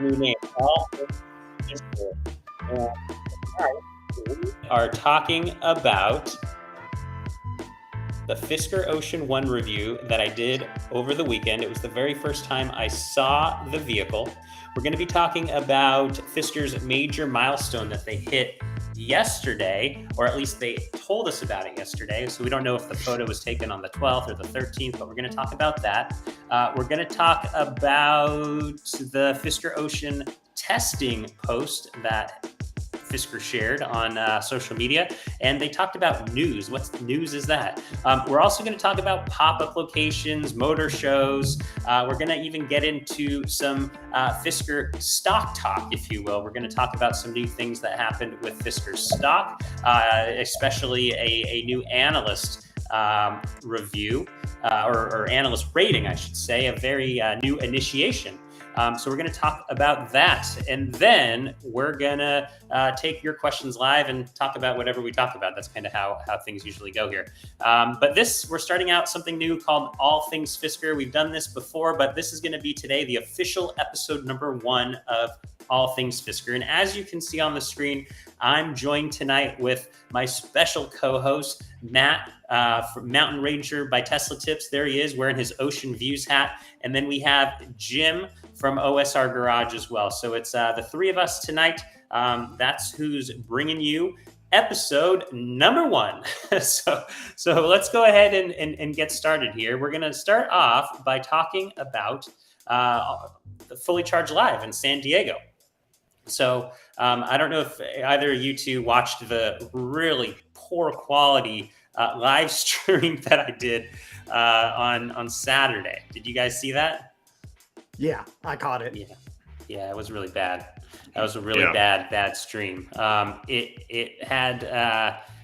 New name. All things Fisker. And tonight we are talking about the Fisker Ocean 1 review that I did over the weekend. It was the very first time I saw the vehicle. We're going to be talking about Fisker's major milestone that they hit yesterday, or at least they told us about it yesterday. So we don't know if the photo was taken on the 12th or the 13th, but we're going to talk about that. We're going to talk about the Fisker Ocean testing post that Fisker shared on social media, and they talked about news. What news is that? We're also going to talk about pop-up locations, motor shows. We're going to even get into some Fisker stock talk, if you will. We're going to talk about some new things that happened with Fisker stock, especially a new analyst review, or analyst rating, I should say, a very new initiation. So we're going to talk about that, and then we're going to take your questions live and talk about whatever we talk about. That's kind of how things usually go here. But we're starting out something new called All Things Fisker. We've done this before, but this is going to be today the official episode number 1 of All Things Fisker. And as you can see on the screen, I'm joined tonight with my special co-host, Matt, from Mountain Ranger by Tesla Tips. There he is wearing his Ocean Views hat. And then we have Jim from OSR Garage as well. So it's the three of us tonight. That's who's bringing you episode number 1. So let's go ahead and get started here. We're going to start off by talking about the Fully Charged Live in San Diego. So I don't know if either of you two watched the really poor quality live stream that I did on Saturday. Did you guys see that? Yeah, I caught it. Yeah, it was really bad. That was a really bad stream. It had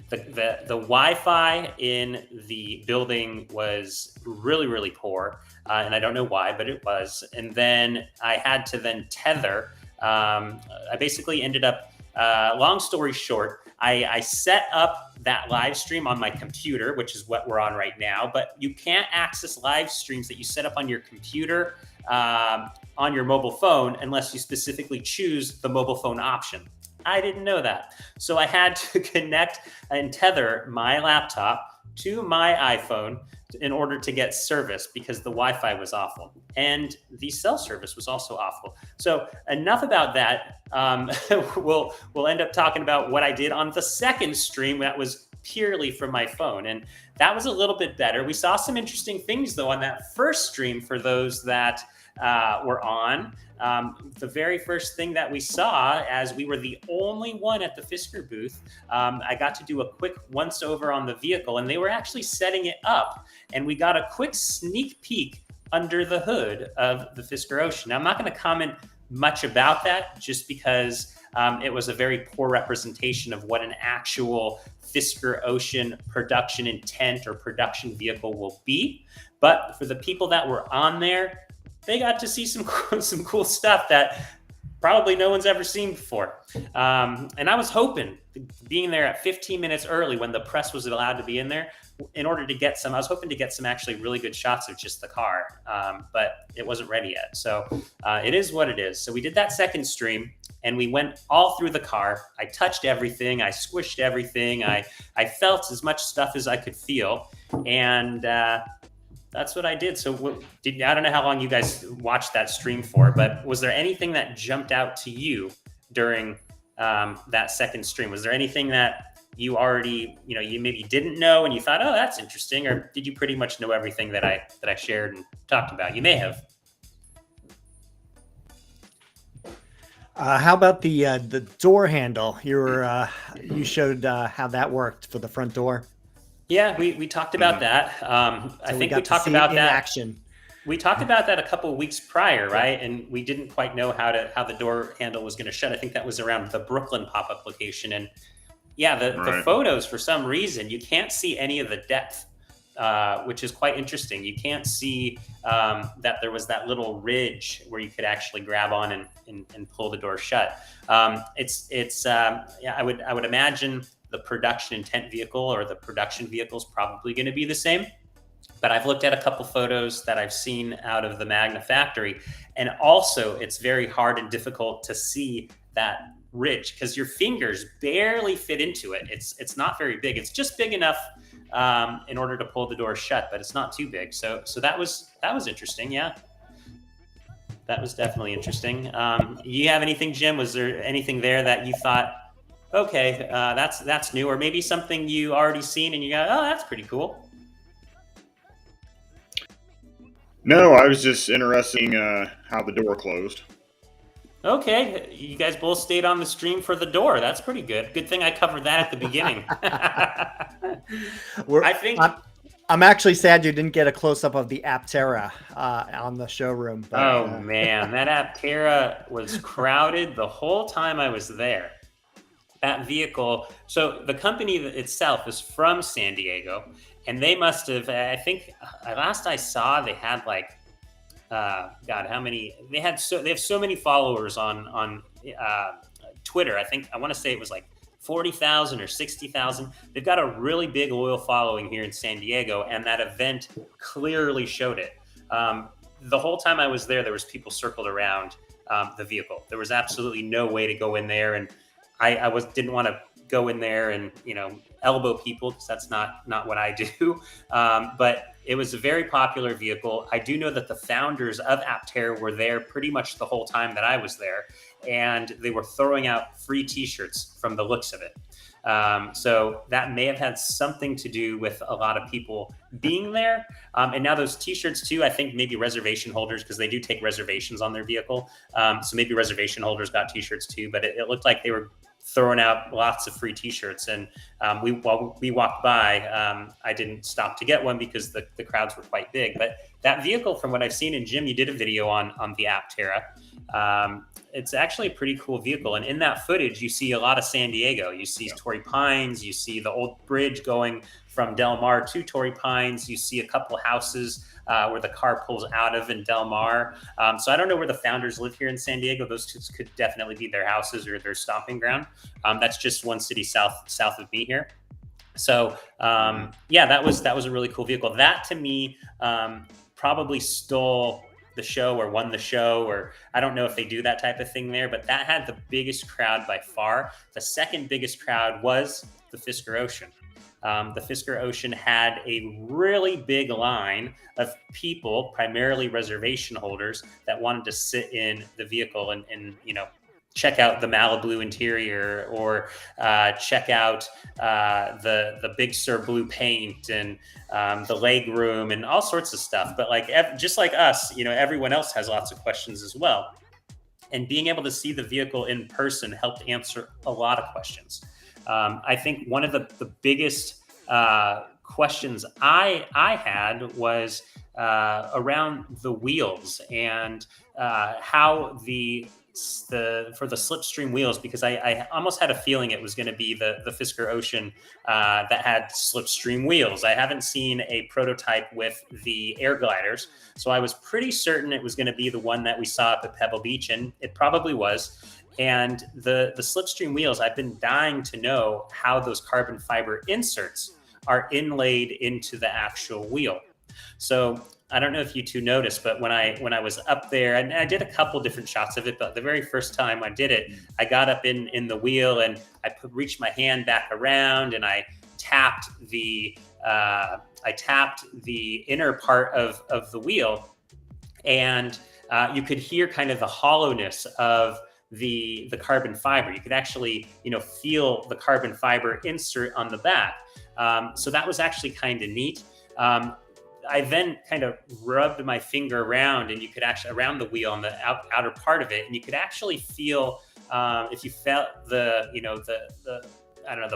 the Wi-Fi in the building was really poor, and I don't know why, but it was. And then I had to then tether. I basically ended up, long story short, I set up that live stream on my computer, which is what we're on right now, but you can't access live streams that you set up on your computer on your mobile phone unless you specifically choose the mobile phone option. I didn't know that. So I had to connect and tether my laptop to my iPhone in order to get service because the Wi-Fi was awful and the cell service was also awful. So enough about that. We'll end up talking about what I did on the second stream that was purely from my phone, and that was a little bit better. We saw some interesting things though on that first stream for those that were on. The very first thing that we saw, as we were the only one at the Fisker booth, I got to do a quick once over on the vehicle, and they were actually setting it up, and we got a quick sneak peek under the hood of the Fisker Ocean. Now, I'm not going to comment much about that just because it was a very poor representation of what an actual Fisker Ocean production intent or production vehicle will be. But for the people that were on there, they got to see some cool stuff that probably no one's ever seen before. And I was hoping, being there at 15 minutes early when the press was allowed to be in there, in order to get some, I was hoping to get some actually really good shots of just the car, but it wasn't ready yet. So it is what it is. So we did that second stream and we went all through the car. I touched everything. I squished everything. I felt as much stuff as I could feel. And that's what I did. So I don't know how long you guys watched that stream for, but was there anything that jumped out to you during that second stream? Was there anything that you already, you maybe didn't know and you thought, oh, that's interesting? Or did you pretty much know everything that I shared and talked about? You may have. How about the door handle? You showed how that worked for the front door. Yeah, we talked about that. I think we talked about that. Action. We talked about that a couple of weeks prior, right? And we didn't quite know how the door handle was going to shut. I think that was around the Brooklyn pop-up location. And yeah, the photos, for some reason, you can't see any of the depth, which is quite interesting. You can't see that there was that little ridge where you could actually grab on and pull the door shut. I would imagine the production intent vehicle or the production vehicle is probably going to be the same. But I've looked at a couple photos that I've seen out of the Magna factory, and also it's very hard and difficult to see that ridge because your fingers barely fit into it. It's not very big. It's just big enough in order to pull the door shut, but it's not too big. So that was interesting. Yeah, that was definitely interesting. You have anything, Jim? Was there anything there that you thought, okay, that's new, or maybe something you already seen and you go, oh, that's pretty cool? No, I was just interested in how the door closed. Okay, you guys both stayed on the stream for the door. That's pretty good. Good thing I covered that at the beginning. I think I'm actually sad you didn't get a close up of the Aptera on the showroom. But, oh man, that Aptera was crowded the whole time I was there. That vehicle. So the company itself is from San Diego, and they must have. I think last I saw, they had like. God, how many they have so many followers on Twitter. I want to say it was like 40,000 or 60,000. They've got a really big loyal following here in San Diego, and that event clearly showed it. The whole time I was there was people circled around the vehicle. There was absolutely no way to go in there, and I didn't want to go in there and elbow people because that's not what I do. But it was a very popular vehicle. I do know that the founders of Aptera were there pretty much the whole time that I was there, and they were throwing out free T-shirts from the looks of it. So that may have had something to do with a lot of people being there. And now those T-shirts too, I think maybe reservation holders, because they do take reservations on their vehicle. So maybe reservation holders got T-shirts too, but it looked like they were throwing out lots of free T-shirts. And while we walked by, I didn't stop to get one because the crowds were quite big. But that vehicle, from what I've seen, and Jim, you did a video on the Aptera. It's actually a pretty cool vehicle. And in that footage, you see a lot of San Diego. You see Torrey Pines. You see the old bridge going from Del Mar to Torrey Pines. You see a couple houses where the car pulls out of in Del Mar. So I don't know where the founders live here in San Diego. Those two could definitely be their houses or their stomping ground. That's just one city south of me here. So yeah, that was a really cool vehicle. That to me probably stole the show or won the show, or I don't know if they do that type of thing there, but that had the biggest crowd by far. The second biggest crowd was the Fisker Ocean. The Fisker Ocean had a really big line of people, primarily reservation holders, that wanted to sit in the vehicle and check out the Malibu interior, or check out the Big Sur blue paint and the leg room and all sorts of stuff. But just like us, everyone else has lots of questions as well. And being able to see the vehicle in person helped answer a lot of questions. I think one of the biggest questions I had was around the wheels and how for the slipstream wheels, because I almost had a feeling it was going to be the Fisker Ocean that had slipstream wheels. I haven't seen a prototype with the air gliders, so I was pretty certain it was going to be the one that we saw at the Pebble Beach, and it probably was. And the slipstream wheels, I've been dying to know how those carbon fiber inserts are inlaid into the actual wheel. So I don't know if you two noticed, but when I was up there, and I did a couple different shots of it, but the very first time I did it, I got up in the wheel and I reached my hand back around and I tapped the inner part of the wheel, and you could hear kind of the hollowness of the carbon fiber. You could actually feel the carbon fiber insert on the back. So that was actually kind of neat. I then kind of rubbed my finger around, and you could actually around the wheel on the outer part of it, and you could actually feel if you felt the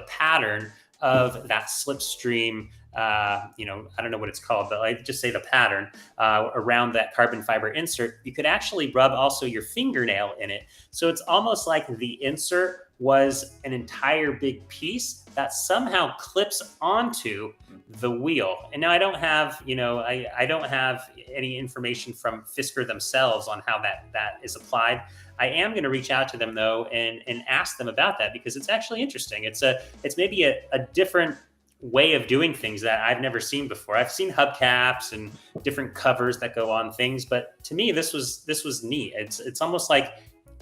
pattern of that slipstream. I don't know what it's called, but I just say the pattern around that carbon fiber insert. You could actually rub also your fingernail in it, so it's almost like the insert was an entire big piece that somehow clips onto the wheel. And now I don't have, I don't have any information from Fisker themselves on how that is applied. I am going to reach out to them though and ask them about that, because it's actually interesting. It's maybe a different way of doing things that I've never seen before. I've seen hubcaps and different covers that go on things, but to me, this was neat. It's almost like,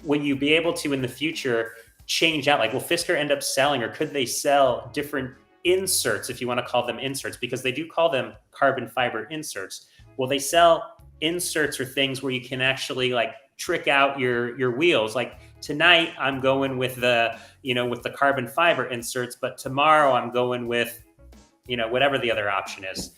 will you be able to in the future change out, like, will Fisker end up selling, or could they sell different inserts, if you want to call them inserts, because they do call them carbon fiber inserts? Will they sell inserts or things where you can actually like trick out your wheels? Like tonight I'm going with the carbon fiber inserts, but tomorrow I'm going with, whatever the other option is,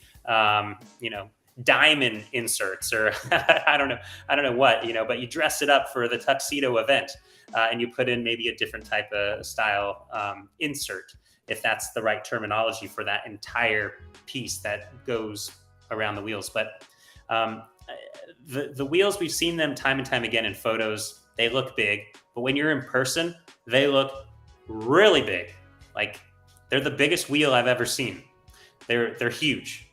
diamond inserts, or I don't know what, but you dress it up for the tuxedo event, and you put in maybe a different type of style insert, if that's the right terminology for that entire piece that goes around the wheels. But the wheels, we've seen them time and time again in photos. They look big, but when you're in person, they look really big. Like, they're the biggest wheel I've ever seen. They're huge.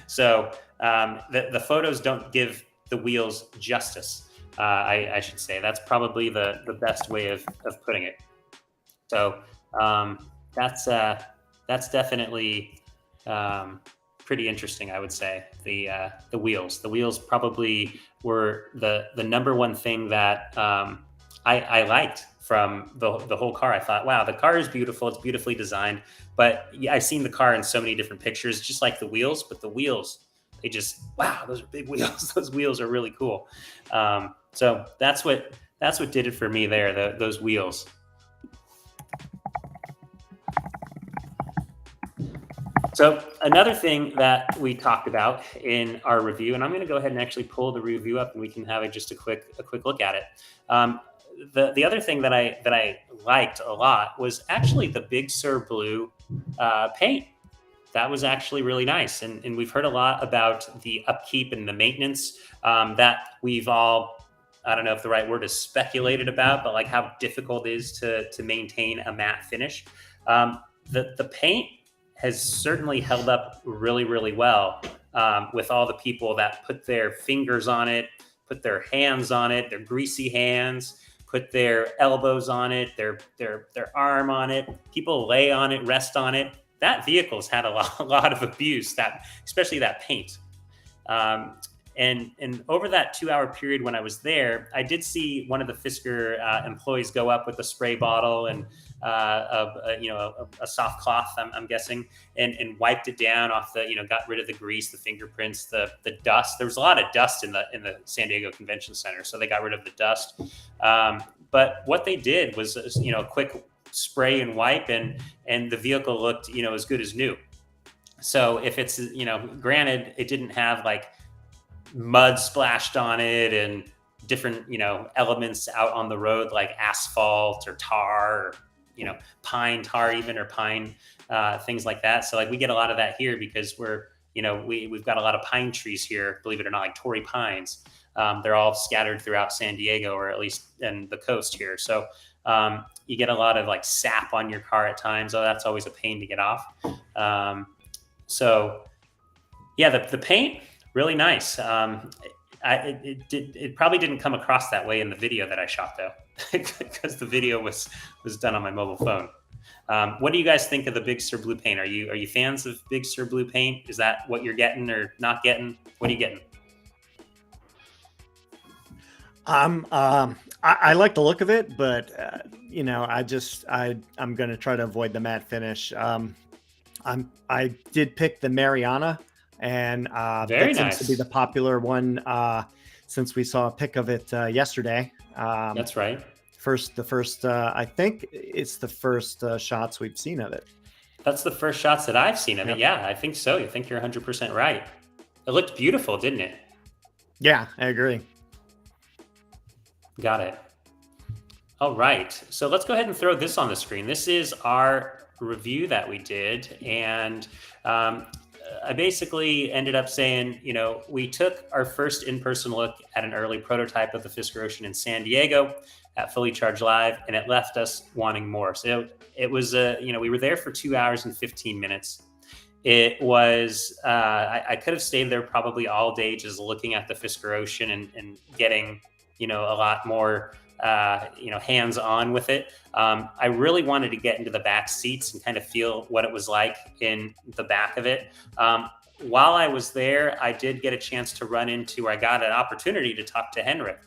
So the photos don't give the wheels justice. I should say that's probably the best way of putting it. So that's definitely pretty interesting, I would say. The wheels probably were the number one thing that I liked from the whole car. I thought, wow, the car is beautiful. It's beautifully designed. But yeah, I've seen the car in so many different pictures, just like the wheels. But the wheels, they just, wow, those are big wheels. Those wheels are really cool. So that's what did it for me there. Those wheels. So another thing that we talked about in our review, and I'm going to go ahead and actually pull the review up, and we can have just a quick look at it. The other thing that I liked a lot was actually the Big Sur Blue paint. That was actually really nice, and we've heard a lot about the upkeep and the maintenance that we've all, I don't know if the right word is speculated about, but like how difficult it is to maintain a matte finish. The paint has certainly held up really, really well with all the people that put their fingers on it, put their hands on it, their greasy hands, put their elbows on it, their arm on it. People lay on it, rest on it. That vehicle's had a lot of abuse, especially that paint. And over that 2-hour period when I was there, I did see one of the Fisker employees go up with a spray bottle and a soft cloth, I'm guessing, and wiped it down off got rid of the grease, the fingerprints, the dust. There was a lot of dust in the San Diego Convention Center, so they got rid of the dust. But what they did was, a quick spray and wipe, and the vehicle looked, as good as new. So if it's, granted, it didn't have like mud splashed on it and different, elements out on the road like asphalt or tar, or, pine tar even, or pine, things like that. So like we get a lot of that here because we've got a lot of pine trees here, believe it or not, like Torrey pines. They're all scattered throughout San Diego, or at least in the coast here. So you get a lot of like sap on your car at times. So that's always a pain to get off. So yeah, the paint, really nice. It probably didn't come across that way in the video that I shot, though, because the video was done on my mobile phone. What do you guys think of the Big Sur Blue paint? Are you fans of Big Sur Blue paint? Is that what you're getting or not getting? What are you getting? I like the look of it, but I'm going to try to avoid the matte finish. I did pick the Mariana, and Very that nice. seems to be the popular one since we saw a pic of it yesterday. That's right. I think it's the first shots we've seen of it. That's the first shots that I've seen of it. Yeah, I think so. I think you're 100% right. It looked beautiful, didn't it? Yeah, I agree. Got it. All right. So let's go ahead and throw this on the screen. This is our review that we did. And I basically ended up saying, we took our first in-person look at an early prototype of the Fisker Ocean in San Diego at Fully Charged Live, and it left us wanting more. So it was, we were there for 2 hours and 15 minutes. It was, I could have stayed there probably all day just looking at the Fisker Ocean and getting, a lot more hands-on with it. I really wanted to get into the back seats and kind of feel what it was like in the back of it. While I was there, I did get a chance to I got an opportunity to talk to Henrik.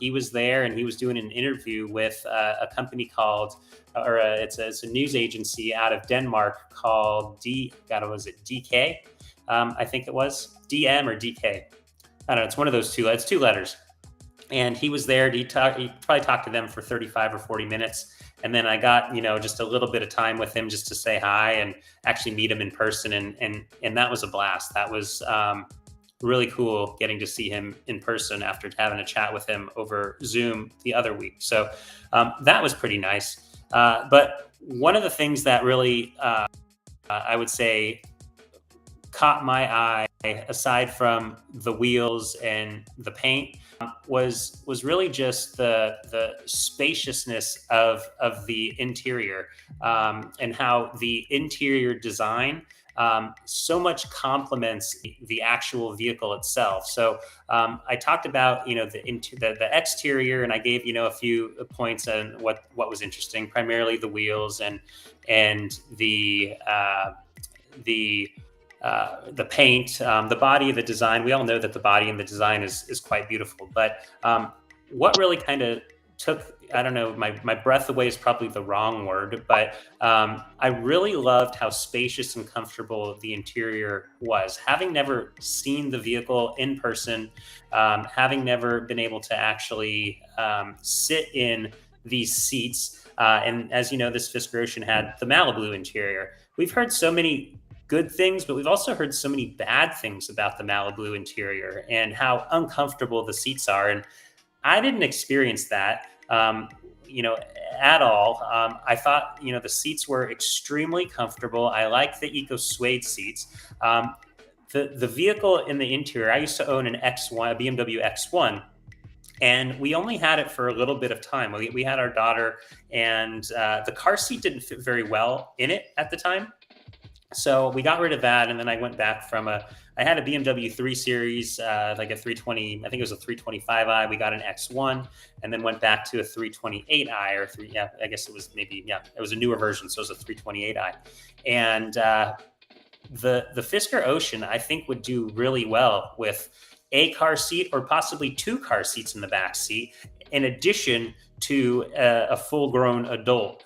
He was there and he was doing an interview with a company called, it's a news agency out of Denmark called DK? I think it was DM or DK. I don't know. It's one of those two. It's two letters. And he was there. He probably talked to them for 35 or 40 minutes. And then I got, just a little bit of time with him just to say hi and actually meet him in person. And that was a blast. That was really cool getting to see him in person after having a chat with him over Zoom the other week. So that was pretty nice. But one of the things that really, I would say, caught my eye, aside from the wheels and the paint, was really just the spaciousness of the interior, and how the interior design so much complements the actual vehicle itself. So I talked about the exterior, and I gave a few points on what was interesting, primarily the wheels and the paint, the body of the design. We all know that the body and the design is quite beautiful. But what really kind of took, I don't know, my breath away is probably the wrong word, but I really loved how spacious and comfortable the interior was. Having never seen the vehicle in person, having never been able to actually sit in these seats, and as you know, this Fisker Ocean had the Malibu interior. We've heard so many good things, but we've also heard so many bad things about the Malibu interior and how uncomfortable the seats are. And I didn't experience that, at all. I thought, the seats were extremely comfortable. I like the Eco Suede seats. The vehicle in the interior, I used to own a BMW X1, and we only had it for a little bit of time. We had our daughter, and the car seat didn't fit very well in it at the time. So we got rid of that, and then I went back I had a BMW 3 Series, like a 320, I think it was a 325i. We got an X1, and then went back to a 328i I guess it was it was a newer version, so it was a 328i. And the Fisker Ocean, I think, would do really well with a car seat or possibly two car seats in the back seat, in addition to a full-grown adult.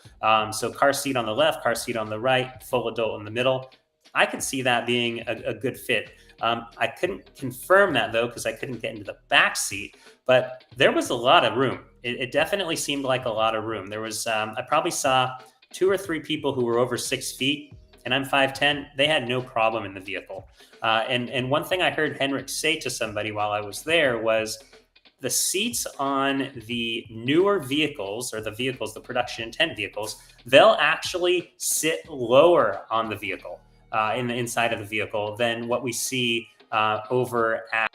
So car seat on the left, car seat on the right, full adult in the middle. I could see that being a good fit. I couldn't confirm that, though, because I couldn't get into the back seat, but there was a lot of room. It definitely seemed like a lot of room. There was, I probably saw 2 or 3 people who were over 6 feet, and I'm 5'10". They had no problem in the vehicle. And one thing I heard Henrik say to somebody while I was there was, the seats on the newer vehicles, or the production intent vehicles, they'll actually sit lower on the vehicle, in the inside of the vehicle, than what we see over at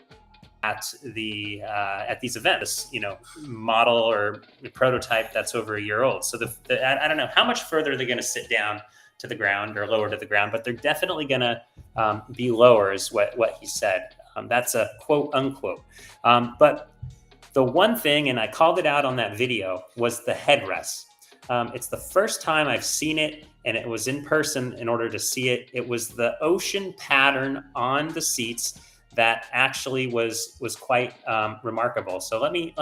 these events, model or prototype that's over a year old. So I don't know how much further they're going to sit down to the ground or lower to the ground, but they're definitely going to be lower, is what he said. That's a quote unquote. But the one thing, and I called it out on that video, was the headrest. It's the first time I've seen it, and it was in person in order to see it. It was the ocean pattern on the seats that actually was quite remarkable. So let me.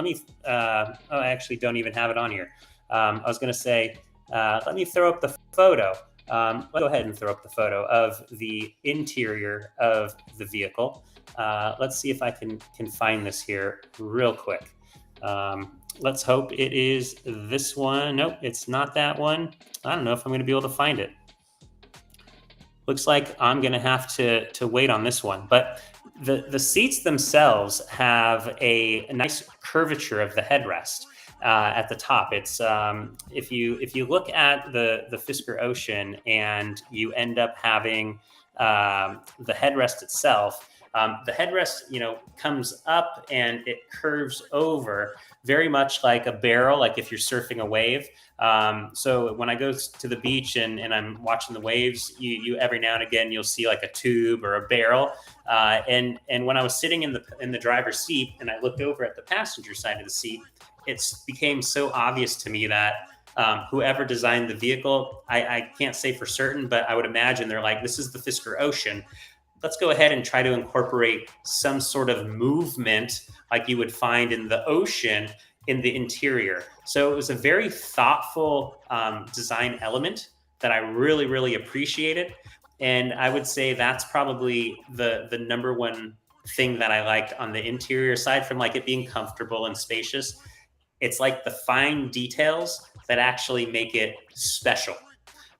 I actually don't even have it on here. I was going to say, let me throw up the photo. Let's go ahead and throw up the photo of the interior of the vehicle. Let's see if I can find this here real quick. Let's hope it is this one. Nope, it's not that one. I don't know if I'm going to be able to find it. Looks like I'm going to have to wait on this one. But the seats themselves have a nice curvature of the headrest at the top. It's if you look at the Fisker Ocean and you end up having the headrest itself, The headrest, comes up and it curves over very much like a barrel, like if you're surfing a wave. So when I go to the beach and I'm watching the waves, you every now and again you'll see like a tube or a barrel. And when I was sitting in the driver's seat and I looked over at the passenger side of the seat, it became so obvious to me that whoever designed the vehicle, I can't say for certain, but I would imagine they're like, this is the Fisker Ocean. Let's go ahead and try to incorporate some sort of movement like you would find in the ocean in the interior. So it was a very thoughtful design element that I really, really appreciated. And I would say that's probably the number one thing that I liked on the interior, aside from like it being comfortable and spacious. It's like the fine details that actually make it special.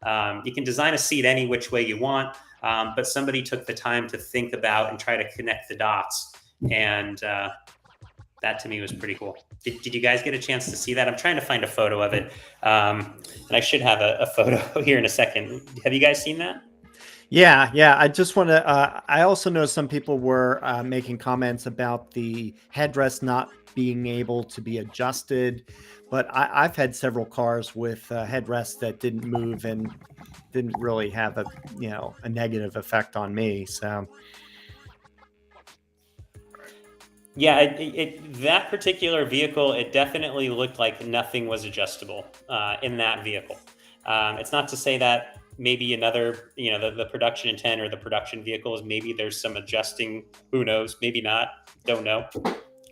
You can design a seat any which way you want, but somebody took the time to think about and try to connect the dots. And that to me was pretty cool. Did you guys get a chance to see that? I'm trying to find a photo of it. And I should have a photo here in a second. Have you guys seen that? Yeah. I just want to, I also know some people were making comments about the headrest not being able to be adjusted, but I've had several cars with headrests that didn't move and didn't really have a negative effect on me. So yeah, that particular vehicle, it definitely looked like nothing was adjustable in that vehicle. It's not to say that maybe another, the production intent or the production vehicles, maybe there's some adjusting, who knows, maybe not, don't know.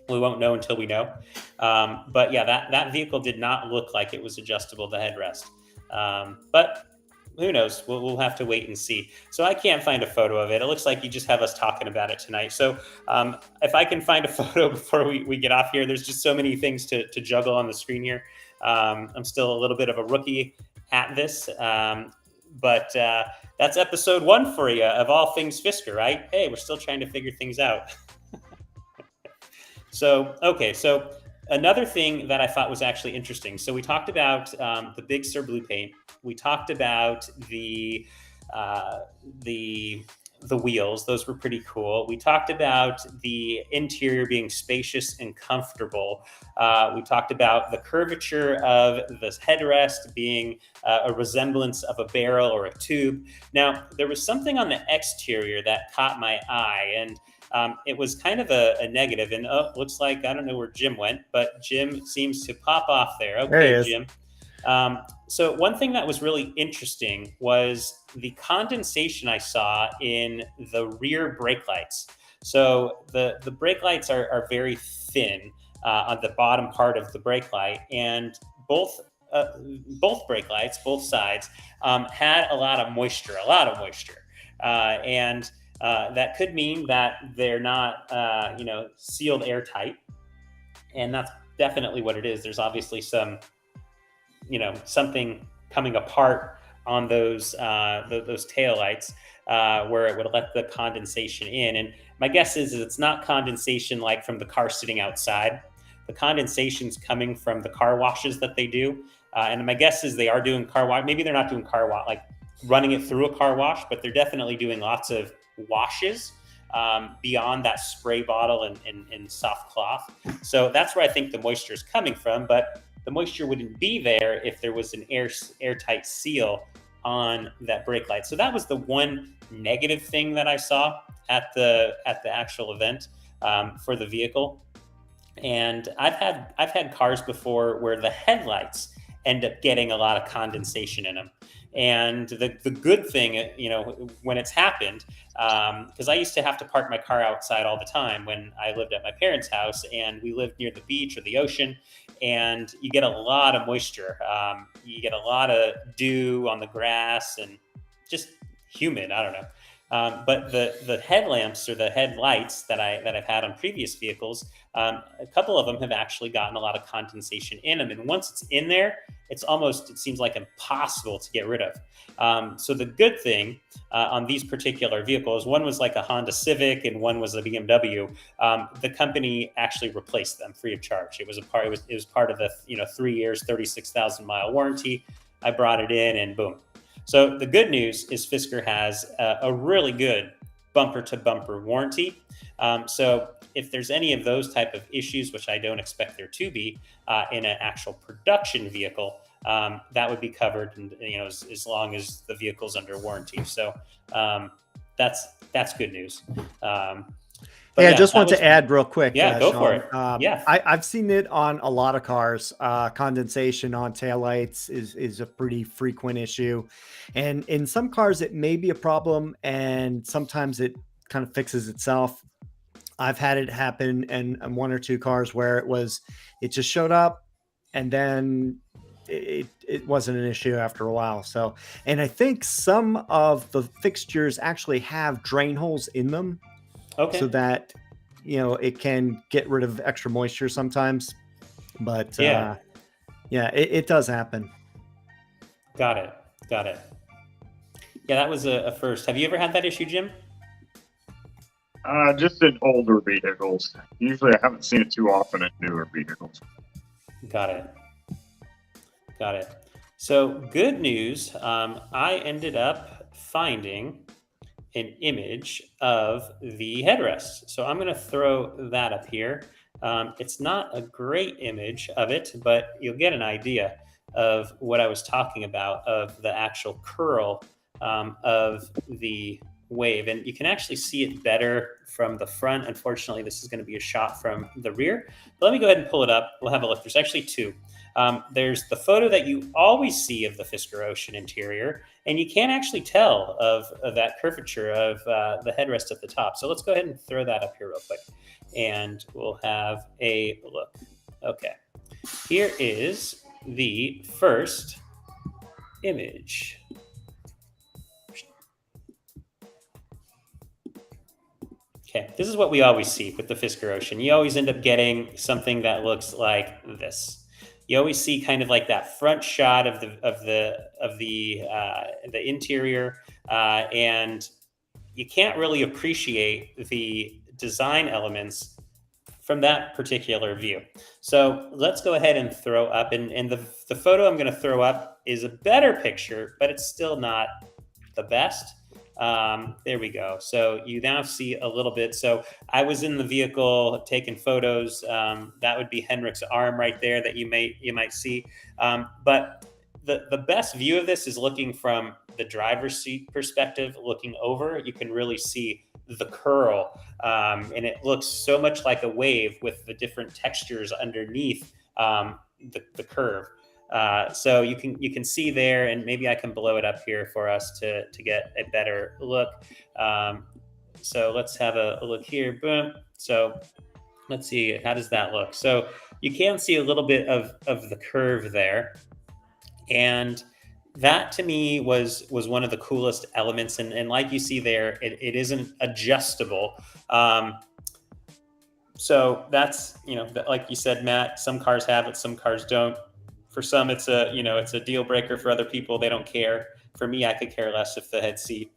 We won't know until we know. But yeah, that vehicle did not look like it was adjustable, the headrest. But who knows? We'll have to wait and see. So I can't find a photo of it. It looks like you just have us talking about it tonight. So if I can find a photo before we get off here, there's just so many things to juggle on the screen here. I'm still a little bit of a rookie at this. But that's episode 1 for you of all things Fisker, right? Hey, we're still trying to figure things out. So another thing that I thought was actually interesting. So we talked about the Big Sur blue paint. We talked about the wheels. Those were pretty cool. We talked about the interior being spacious and comfortable. We talked about the curvature of this headrest being a resemblance of a barrel or a tube. Now, there was something on the exterior that caught my eye, and it was kind of a negative. And looks like, I don't know where Jim went, but Jim seems to pop off there. Okay, there Jim. So one thing that was really interesting was the condensation I saw in the rear brake lights. So the brake lights are very thin on the bottom part of the brake light, and both brake lights, both sides, had a lot of moisture, and that could mean that they're not, sealed airtight, and that's definitely what it is. There's obviously some, something coming apart on those taillights where it would let the condensation in. And my guess is it's not condensation like from the car sitting outside. The condensation's coming from the car washes that they do. And my guess is they are doing car wash. Maybe they're not doing car wash, like running it through a car wash, but they're definitely doing lots of washes beyond that spray bottle and soft cloth. So that's where I think the moisture is coming from. But the moisture wouldn't be there if there was an airtight seal on that brake light. So that was the one negative thing that I saw at the actual event for the vehicle. And I've had cars before where the headlights end up getting a lot of condensation in them. And the good thing, when it's happened, because I used to have to park my car outside all the time when I lived at my parents' house, and we lived near the beach or the ocean, and you get a lot of moisture. You get a lot of dew on the grass and just humid. I don't know. But the headlamps or the headlights that I've had on previous vehicles, a couple of them have actually gotten a lot of condensation in them. And once it's in there, it seems like impossible to get rid of. So the good thing on these particular vehicles, one was like a Honda Civic and one was a BMW. The company actually replaced them free of charge. It was part of the 3 years, 36,000 mile warranty. I brought it in and boom. So the good news is Fisker has a really good bumper-to-bumper warranty. So if there's any of those type of issues, which I don't expect there to be in an actual production vehicle, that would be covered, and as long as the vehicle's under warranty. So that's good news. I just want to add real quick. Yeah, go Sean, for it. Yeah, I've seen it on a lot of cars. Condensation on taillights is a pretty frequent issue. And in some cars, it may be a problem, and sometimes it kind of fixes itself. I've had it happen in one or two cars where it just showed up, and then it wasn't an issue after a while. So, and I think some of the fixtures actually have drain holes in them. okay. So that, it can get rid of extra moisture sometimes, but it does happen. Got it. Yeah, that was a first. Have you ever had that issue, Jim? Just in older vehicles. Usually I haven't seen it too often in newer vehicles. Got it. So good news. I ended up finding an image of the headrest. So I'm going to throw that up here. It's not a great image of it, but you'll get an idea of what I was talking about, of the actual curl of the wave. And you can actually see it better from the front. Unfortunately, this is going to be a shot from the rear. But let me go ahead and pull it up. We'll have a look. There's actually two. There's the photo that you always see of the Fisker Ocean interior, and you can't actually tell of that curvature of the headrest at the top. So let's go ahead and throw that up here real quick, and we'll have a look. Okay, here is the first image. Okay, this is what we always see with the Fisker Ocean. You always end up getting something that looks like this. You always see kind of like that front shot of the interior, and you can't really appreciate the design elements from that particular view. So let's go ahead and throw up, and the photo I'm going to throw up is a better picture, but it's still not the best. There we go. So you now see a little bit. So I was in the vehicle taking photos. That would be Henrik's arm right there that you might see. But the best view of this is looking from the driver's seat perspective, looking over. You can really see the curl, and it looks so much like a wave with the different textures underneath the curve. So you can see there, and maybe I can blow it up here for us to get a better look. So let's have a look here. Boom. So let's see, how does that look? So you can see a little bit of the curve there, and that to me was one of the coolest elements. And like you see there, it isn't adjustable. So that's, like you said, Matt, some cars have it, some cars don't. For some, it's a deal breaker. For other people, they don't care. For me, I could care less if the head seat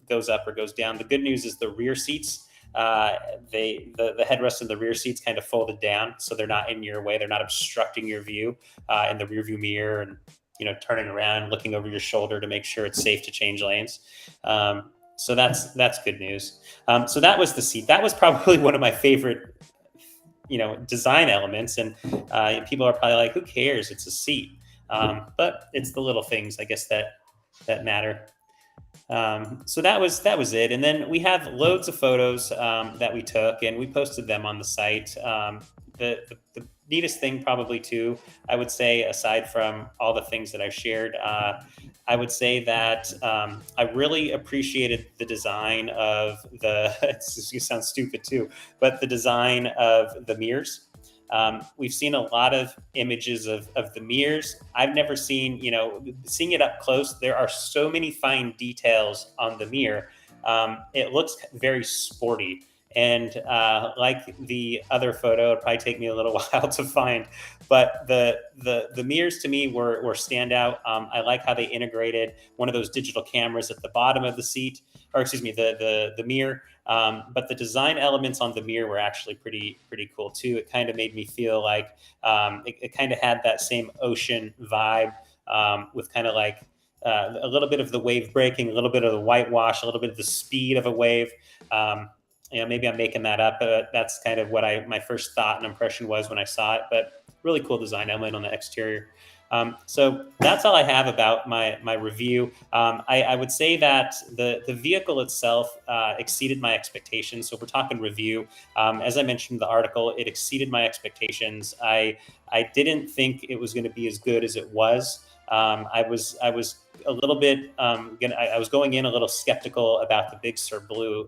goes up or goes down. The good news is the rear seats, the headrest and the rear seats kind of folded down, so they're not in your way. They're not obstructing your view in the rearview mirror, and turning around, looking over your shoulder to make sure it's safe to change lanes. So that's good news. So that was the seat. That was probably one of my favorite design elements, and people are probably like, who cares, it's a seat, but it's the little things, I guess, that matter. So that was it. And then we have loads of photos that we took, and we posted them on the site. The neatest thing probably too, I would say, aside from all the things that I've shared, I would say that I really appreciated the design of it sounds stupid too, but the design of the mirrors. We've seen a lot of images of the mirrors. I've never seen, seeing it up close, there are so many fine details on the mirror. It looks very sporty. And like the other photo, it'd probably take me a little while to find, but the mirrors to me were standout. I like how they integrated one of those digital cameras at the bottom of the seat, or excuse me, the mirror. But the design elements on the mirror were actually pretty cool too. It kind of made me feel like it kind of had that same ocean vibe, with kind of like a little bit of the wave breaking, a little bit of the whitewash, a little bit of the speed of a wave. Maybe I'm making that up, but that's kind of what my first thought and impression was when I saw it. But really cool design element on the exterior. So that's all I have about my review. I would say that the vehicle itself exceeded my expectations. So if we're talking review, as I mentioned in the article, it exceeded my expectations. I didn't think it was going to be as good as it was. I was a little bit I was going in a little skeptical about the Big Sur Blue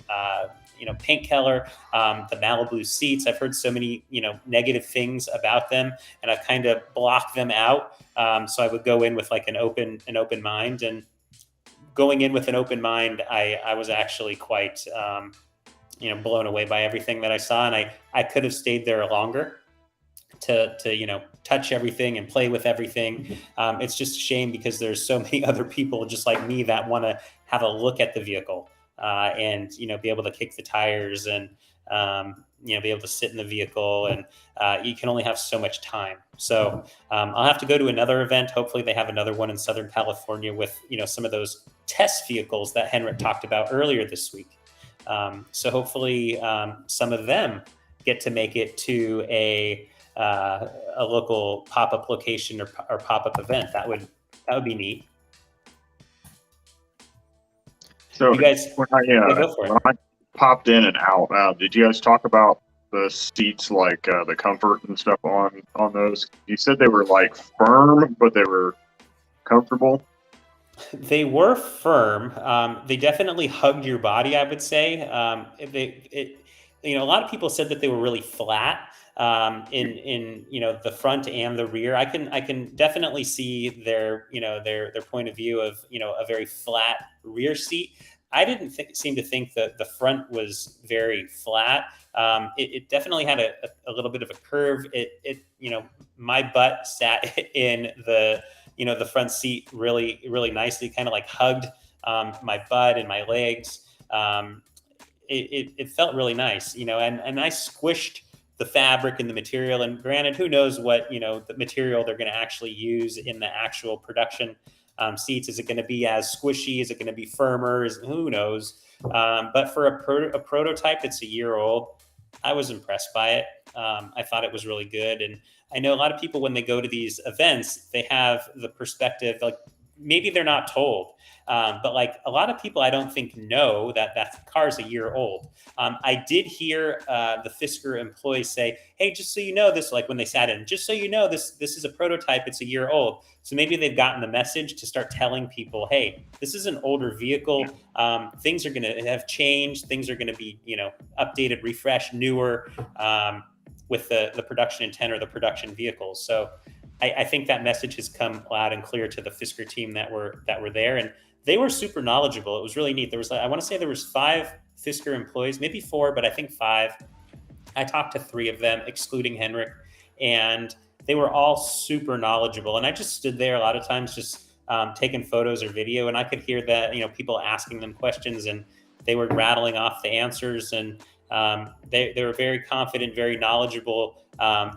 paint color, the Malibu seats. I've heard so many negative things about them, and I've kind of blocked them out. So I would go in with like an open mind, and going in with an open mind, I was actually quite blown away by everything that I saw, and I could have stayed there longer to touch everything and play with everything. It's just a shame because there's so many other people just like me that want to have a look at the vehicle and be able to kick the tires and be able to sit in the vehicle, and you can only have so much time. So I'll have to go to another event. Hopefully they have another one in Southern California with some of those test vehicles that Henrik talked about earlier this week. So hopefully some of them get to make it to a local pop-up location or pop-up event. That would be neat. So you guys when I popped in and out, did you guys talk about the seats, like the comfort and stuff on those? You said they were like firm, but they were comfortable. They were firm. They definitely hugged your body, I would say. A lot of people said that they were really flat in the front and the rear. I can definitely see their point of view of a very flat rear seat. I didn't seem to think that the front was very flat. It definitely had a little bit of a curve. My butt sat in the front seat really, really nicely, kind of like hugged my butt and my legs. It felt really nice, and I squished the fabric and the material. And granted, who knows what the material they're going to actually use in the actual production seats. Is it going to be as squishy? Is it going to be firmer? Who knows? But for a prototype that's a year old, I was impressed by it. I thought it was really good. And I know a lot of people, when they go to these events, they have the perspective, like maybe they're not told. But like a lot of people, I don't think know that car's a year old. I did hear the Fisker employees say, "Hey, just so you know, this," like when they sat in, "just so you know, this is a prototype. It's a year old." So maybe they've gotten the message to start telling people, "Hey, this is an older vehicle. Things are going to have changed. Things are going to be updated, refreshed, newer with the production intent or the production vehicles." So I think that message has come loud and clear to the Fisker team that were there, and they were super knowledgeable. It was really neat. There was, I want to say there was 5 Fisker employees, maybe 4, but I think 5. I talked to 3 of them, excluding Henrik, and they were all super knowledgeable. And I just stood there a lot of times just taking photos or video, and I could hear that, people asking them questions, and they were rattling off the answers, and they were very confident, very knowledgeable,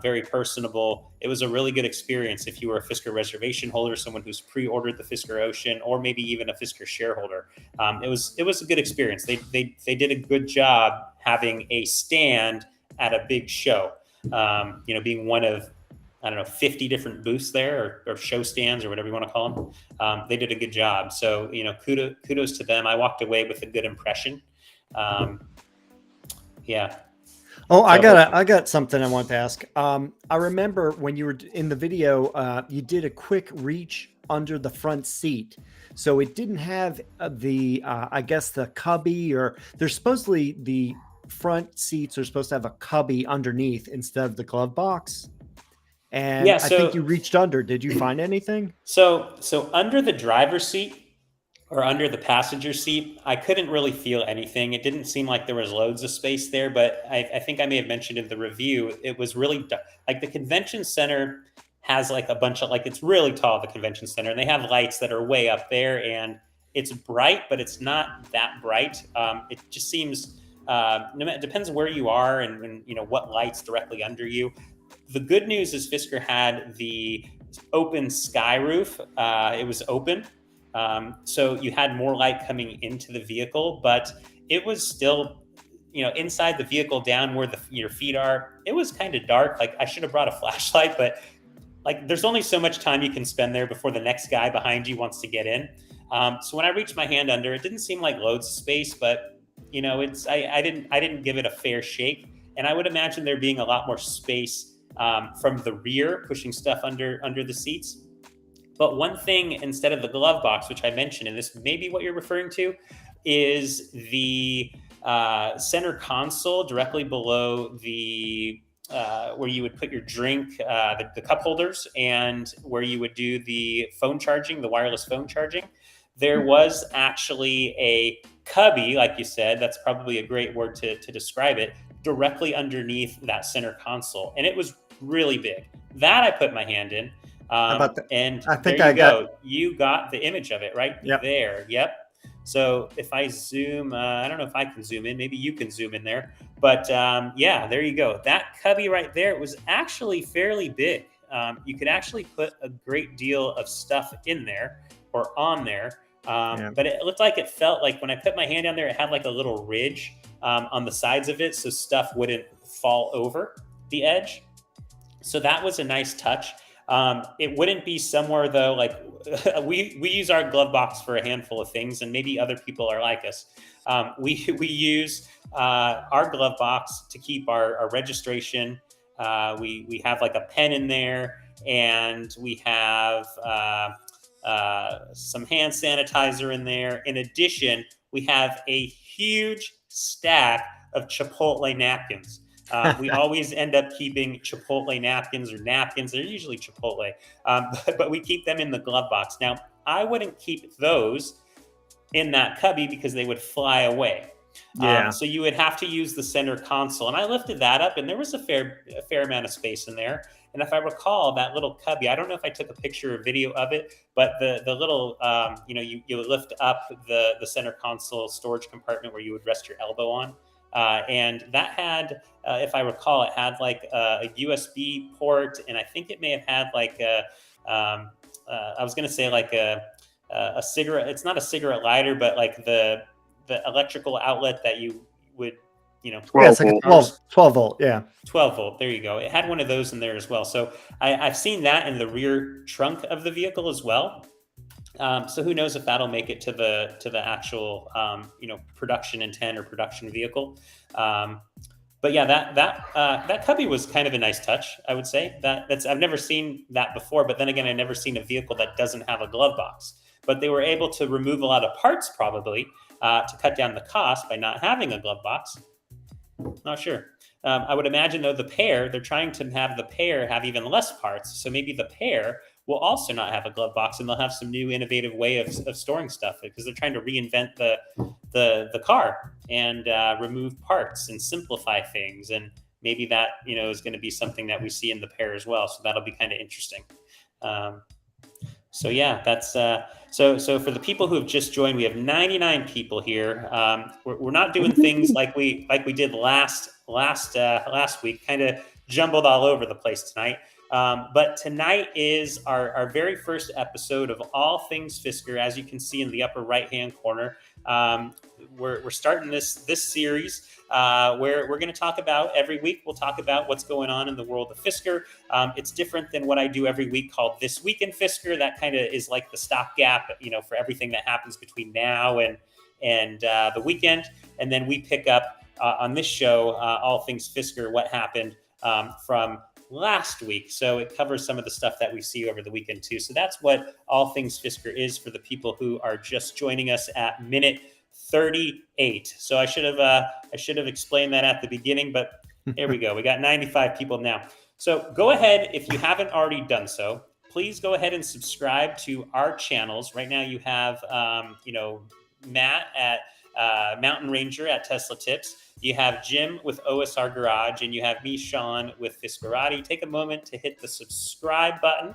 very personable. It was a really good experience if you were a Fisker reservation holder, someone who's pre-ordered the Fisker Ocean, or maybe even a Fisker shareholder. It was a good experience. They did a good job having a stand at a big show. Being one of 50 different booths there, or show stands, or whatever you want to call them. They did a good job. So kudos to them. I walked away with a good impression. Yeah. Oh, I got something I want to ask. I remember when you were in the video, you did a quick reach under the front seat. So it didn't have I guess the cubby, or there's supposedly the front seats are supposed to have a cubby underneath instead of the glove box. And I think you reached under. Did you find anything? So under the driver's seat, or under the passenger seat, I couldn't really feel anything. It didn't seem like there was loads of space there, but I think I may have mentioned in the review, it was really like the convention center has like a bunch of, like, it's really tall, the convention center, and they have lights that are way up there, and it's bright, but it's not that bright. It just seems, it depends where you are and what lights directly under you. The good news is Fisker had the open sky roof. It was open. So you had more light coming into the vehicle, but it was still, inside the vehicle down where your feet are, it was kind of dark. Like I should have brought a flashlight, but like there's only so much time you can spend there before the next guy behind you wants to get in. So when I reached my hand under, it didn't seem like loads of space, but I didn't give it a fair shake. And I would imagine there being a lot more space from the rear, pushing stuff under the seats. But one thing instead of the glove box, which I mentioned, and this may be what you're referring to, is the center console directly below the where you would put your drink, the cup holders, and where you would do the phone charging, the wireless phone charging. There was actually a cubby, like you said, that's probably a great word to describe it, directly underneath that center console. And it was really big. That I put my hand in. And I think you got the image of it right there. Yep. So if I zoom, I don't know if I can zoom in, maybe you can zoom in there, but there you go. That cubby right there was actually fairly big. You could actually put a great deal of stuff in there or on there. But it looked like it felt like when I put my hand down there, it had like a little ridge on the sides of it. So stuff wouldn't fall over the edge. So that was a nice touch. It wouldn't be somewhere though, like we use our glove box for a handful of things, and maybe other people are like us. We use our glove box to keep our registration. We have like a pen in there, and we have some hand sanitizer in there. In addition, we have a huge stack of Chipotle napkins. We always end up keeping Chipotle napkins or napkins. They're usually Chipotle, but we keep them in the glove box. Now, I wouldn't keep those in that cubby because they would fly away. So you would have to use the center console. And I lifted that up, and there was a fair amount of space in there. And if I recall, that little cubby, I don't know if I took a picture or video of it, but the little, you lift up the center console storage compartment where you would rest your elbow on. And that had, if I recall, it had like a USB port, and I think it may have had like I was going to say like a cigarette. It's not a cigarette lighter, but like the electrical outlet that you would, 12 volt. 12 volt. Yeah. 12 volt. There you go. It had one of those in there as well. So I've seen that in the rear trunk of the vehicle as well. So who knows if that'll make it to the actual, production intent or production vehicle. But yeah, that cubby was kind of a nice touch, I would say. I've never seen that before, but then again, I've never seen a vehicle that doesn't have a glove box. But they were able to remove a lot of parts probably to cut down the cost by not having a glove box. Not sure. I would imagine though they're trying to have the pair have even less parts. So maybe the pair will also not have a glove box, and they'll have some new innovative way of storing stuff because they're trying to reinvent the car and remove parts and simplify things. And maybe that, is going to be something that we see in the pair as well. So that'll be kind of interesting. So yeah, that's so for the people who have just joined, we have 99 people here. We're not doing things like we did last week, kind of jumbled all over the place tonight. But tonight is our very first episode of All Things Fisker. As you can see in the upper right-hand corner, we're starting this series where we're going to talk about every week. We'll talk about what's going on in the world of Fisker. It's different than what I do every week called This Week in Fisker. That kind of is like the stopgap, for everything that happens between now and the weekend. And then we pick up on this show, All Things Fisker, what happened from last week. So it covers some of the stuff that we see over the weekend too. So that's what All Things Fisker is for the people who are just joining us at minute 38. So I should have explained that at the beginning, but here we go. We got 95 people now. So go ahead, if you haven't already done so, please go ahead and subscribe to our channels. Right now you have Matt at Mountain Ranger at Tesla Tips. You have Jim with OSR Garage, and you have me, Sean, with Fiskerati. Take a moment to hit the subscribe button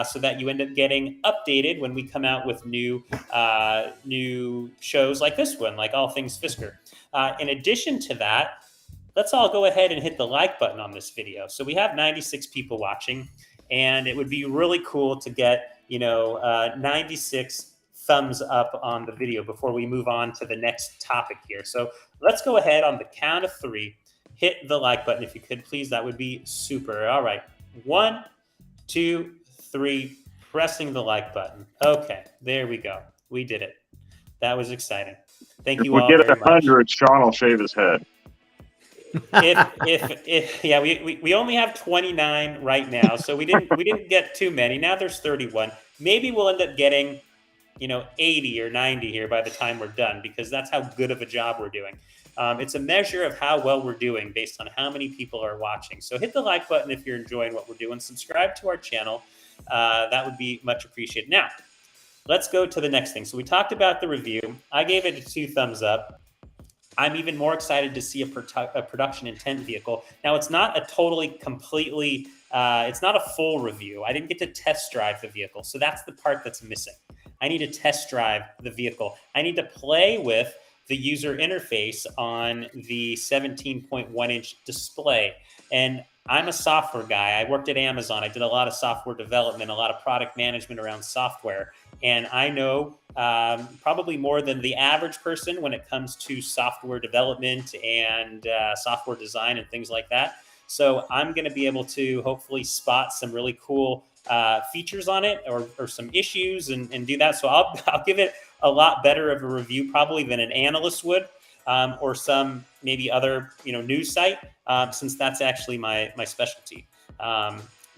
so that you end up getting updated when we come out with new shows like this one, like All Things Fisker. In addition to that, let's all go ahead and hit the like button on this video. So we have 96 people watching, and it would be really cool to get 96 thumbs up on the video before we move on to the next topic here. So let's go ahead on the count of 3. Hit the like button if you could, please. That would be super. All right. 1, 2, 3. Pressing the like button. Okay, there we go. We did it. That was exciting. Thank you all very much. If we get 100, Sean will shave his head. If yeah, we only have 29 right now, so we didn't get too many. Now there's 31. Maybe we'll end up getting 80 or 90 here by the time we're done, because that's how good of a job we're doing. It's a measure of how well we're doing based on how many people are watching. So hit the like button if you're enjoying what we're doing. Subscribe to our channel. That would be much appreciated. Now, let's go to the next thing. So we talked about the review. I gave it a 2 thumbs up. I'm even more excited to see a production intent vehicle. Now, it's not a completely, it's not a full review. I didn't get to test drive the vehicle. So that's the part that's missing. I need to test drive the vehicle. I need to play with the user interface on the 17.1-inch display. And I'm a software guy. I worked at Amazon. I did a lot of software development, a lot of product management around software. And I know probably more than the average person when it comes to software development and software design and things like that. So I'm going to be able to hopefully spot some really cool features on it or some issues and do that. So I'll give it a lot better of a review probably than an analyst would. Or some maybe other news site, since that's actually my specialty.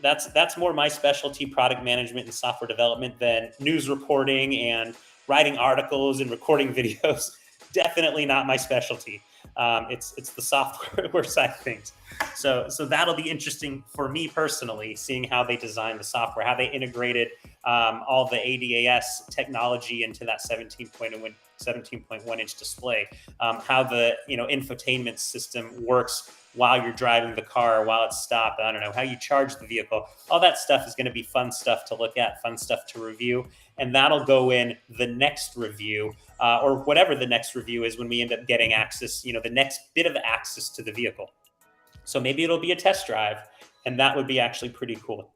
That's more my specialty, product management and software development, than news reporting and writing articles and recording videos. Definitely not my specialty. It's the software side of things. So that'll be interesting for me personally, seeing how they designed the software, how they integrated all the ADAS technology into that 17.1-inch display, how the infotainment system works while you're driving the car, while it's stopped. I don't know, how you charge the vehicle. All that stuff is going to be fun stuff to look at, fun stuff to review. And that'll go in the next review, or whatever the next review is when we end up getting access, the next bit of access to the vehicle. So maybe it'll be a test drive, and that would be actually pretty cool.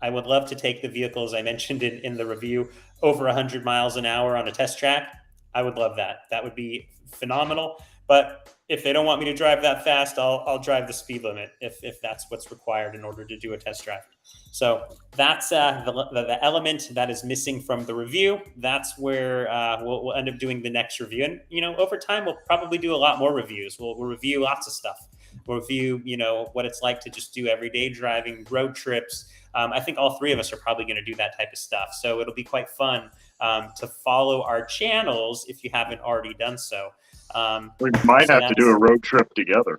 I would love to take the vehicle, as I mentioned in the review, over 100 miles an hour on a test track. I would love that. That would be phenomenal. But if they don't want me to drive that fast, I'll drive the speed limit if that's what's required in order to do a test drive. So that's the element that is missing from the review. That's where we'll end up doing the next review. And, over time, we'll probably do a lot more reviews. We'll review lots of stuff. We'll review, what it's like to just do everyday driving, road trips. I think all 3 of us are probably going to do that type of stuff. So it'll be quite fun to follow our channels if you haven't already done so. We might have to do a road trip together.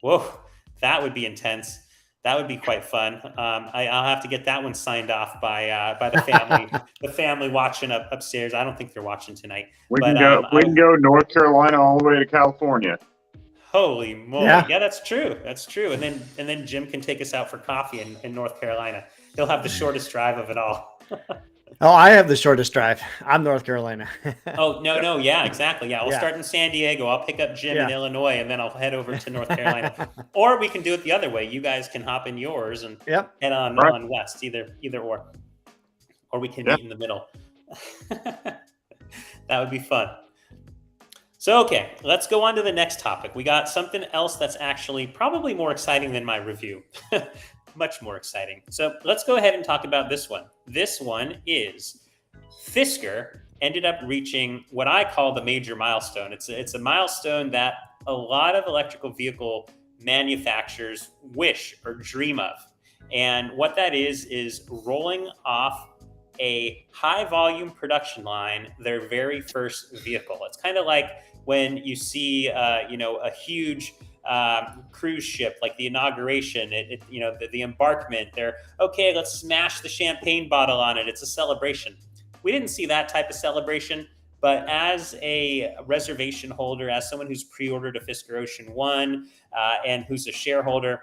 Whoa, that would be intense. That would be quite fun. I'll have to get that one signed off by the family. The family watching upstairs. I don't think they're watching tonight. We can go North Carolina all the way to California. Holy moly! Yeah, that's true. That's true. And then Jim can take us out for coffee in North Carolina. He'll have the shortest drive of it all. Oh, I have the shortest drive. I'm North Carolina. Oh, no. Yeah, exactly. Yeah, we'll start in San Diego. I'll pick up Jim in Illinois, and then I'll head over to North Carolina. Or we can do it the other way. You guys can hop in yours and head on west, either or. Or we can meet in the middle. That would be fun. So, okay, let's go on to the next topic. We got something else that's actually probably more exciting than my review. Much more exciting. So let's go ahead and talk about this one. This one is Fisker ended up reaching what I call the major milestone. It's a milestone that a lot of electrical vehicle manufacturers wish or dream of. And what that is rolling off a high volume production line, their very first vehicle. It's kind of like when you see, a huge cruise ship, like the inauguration, the embarkment. They're okay. Let's smash the champagne bottle on it. It's a celebration. We didn't see that type of celebration, but as a reservation holder, as someone who's pre-ordered a Fisker Ocean 1 and who's a shareholder,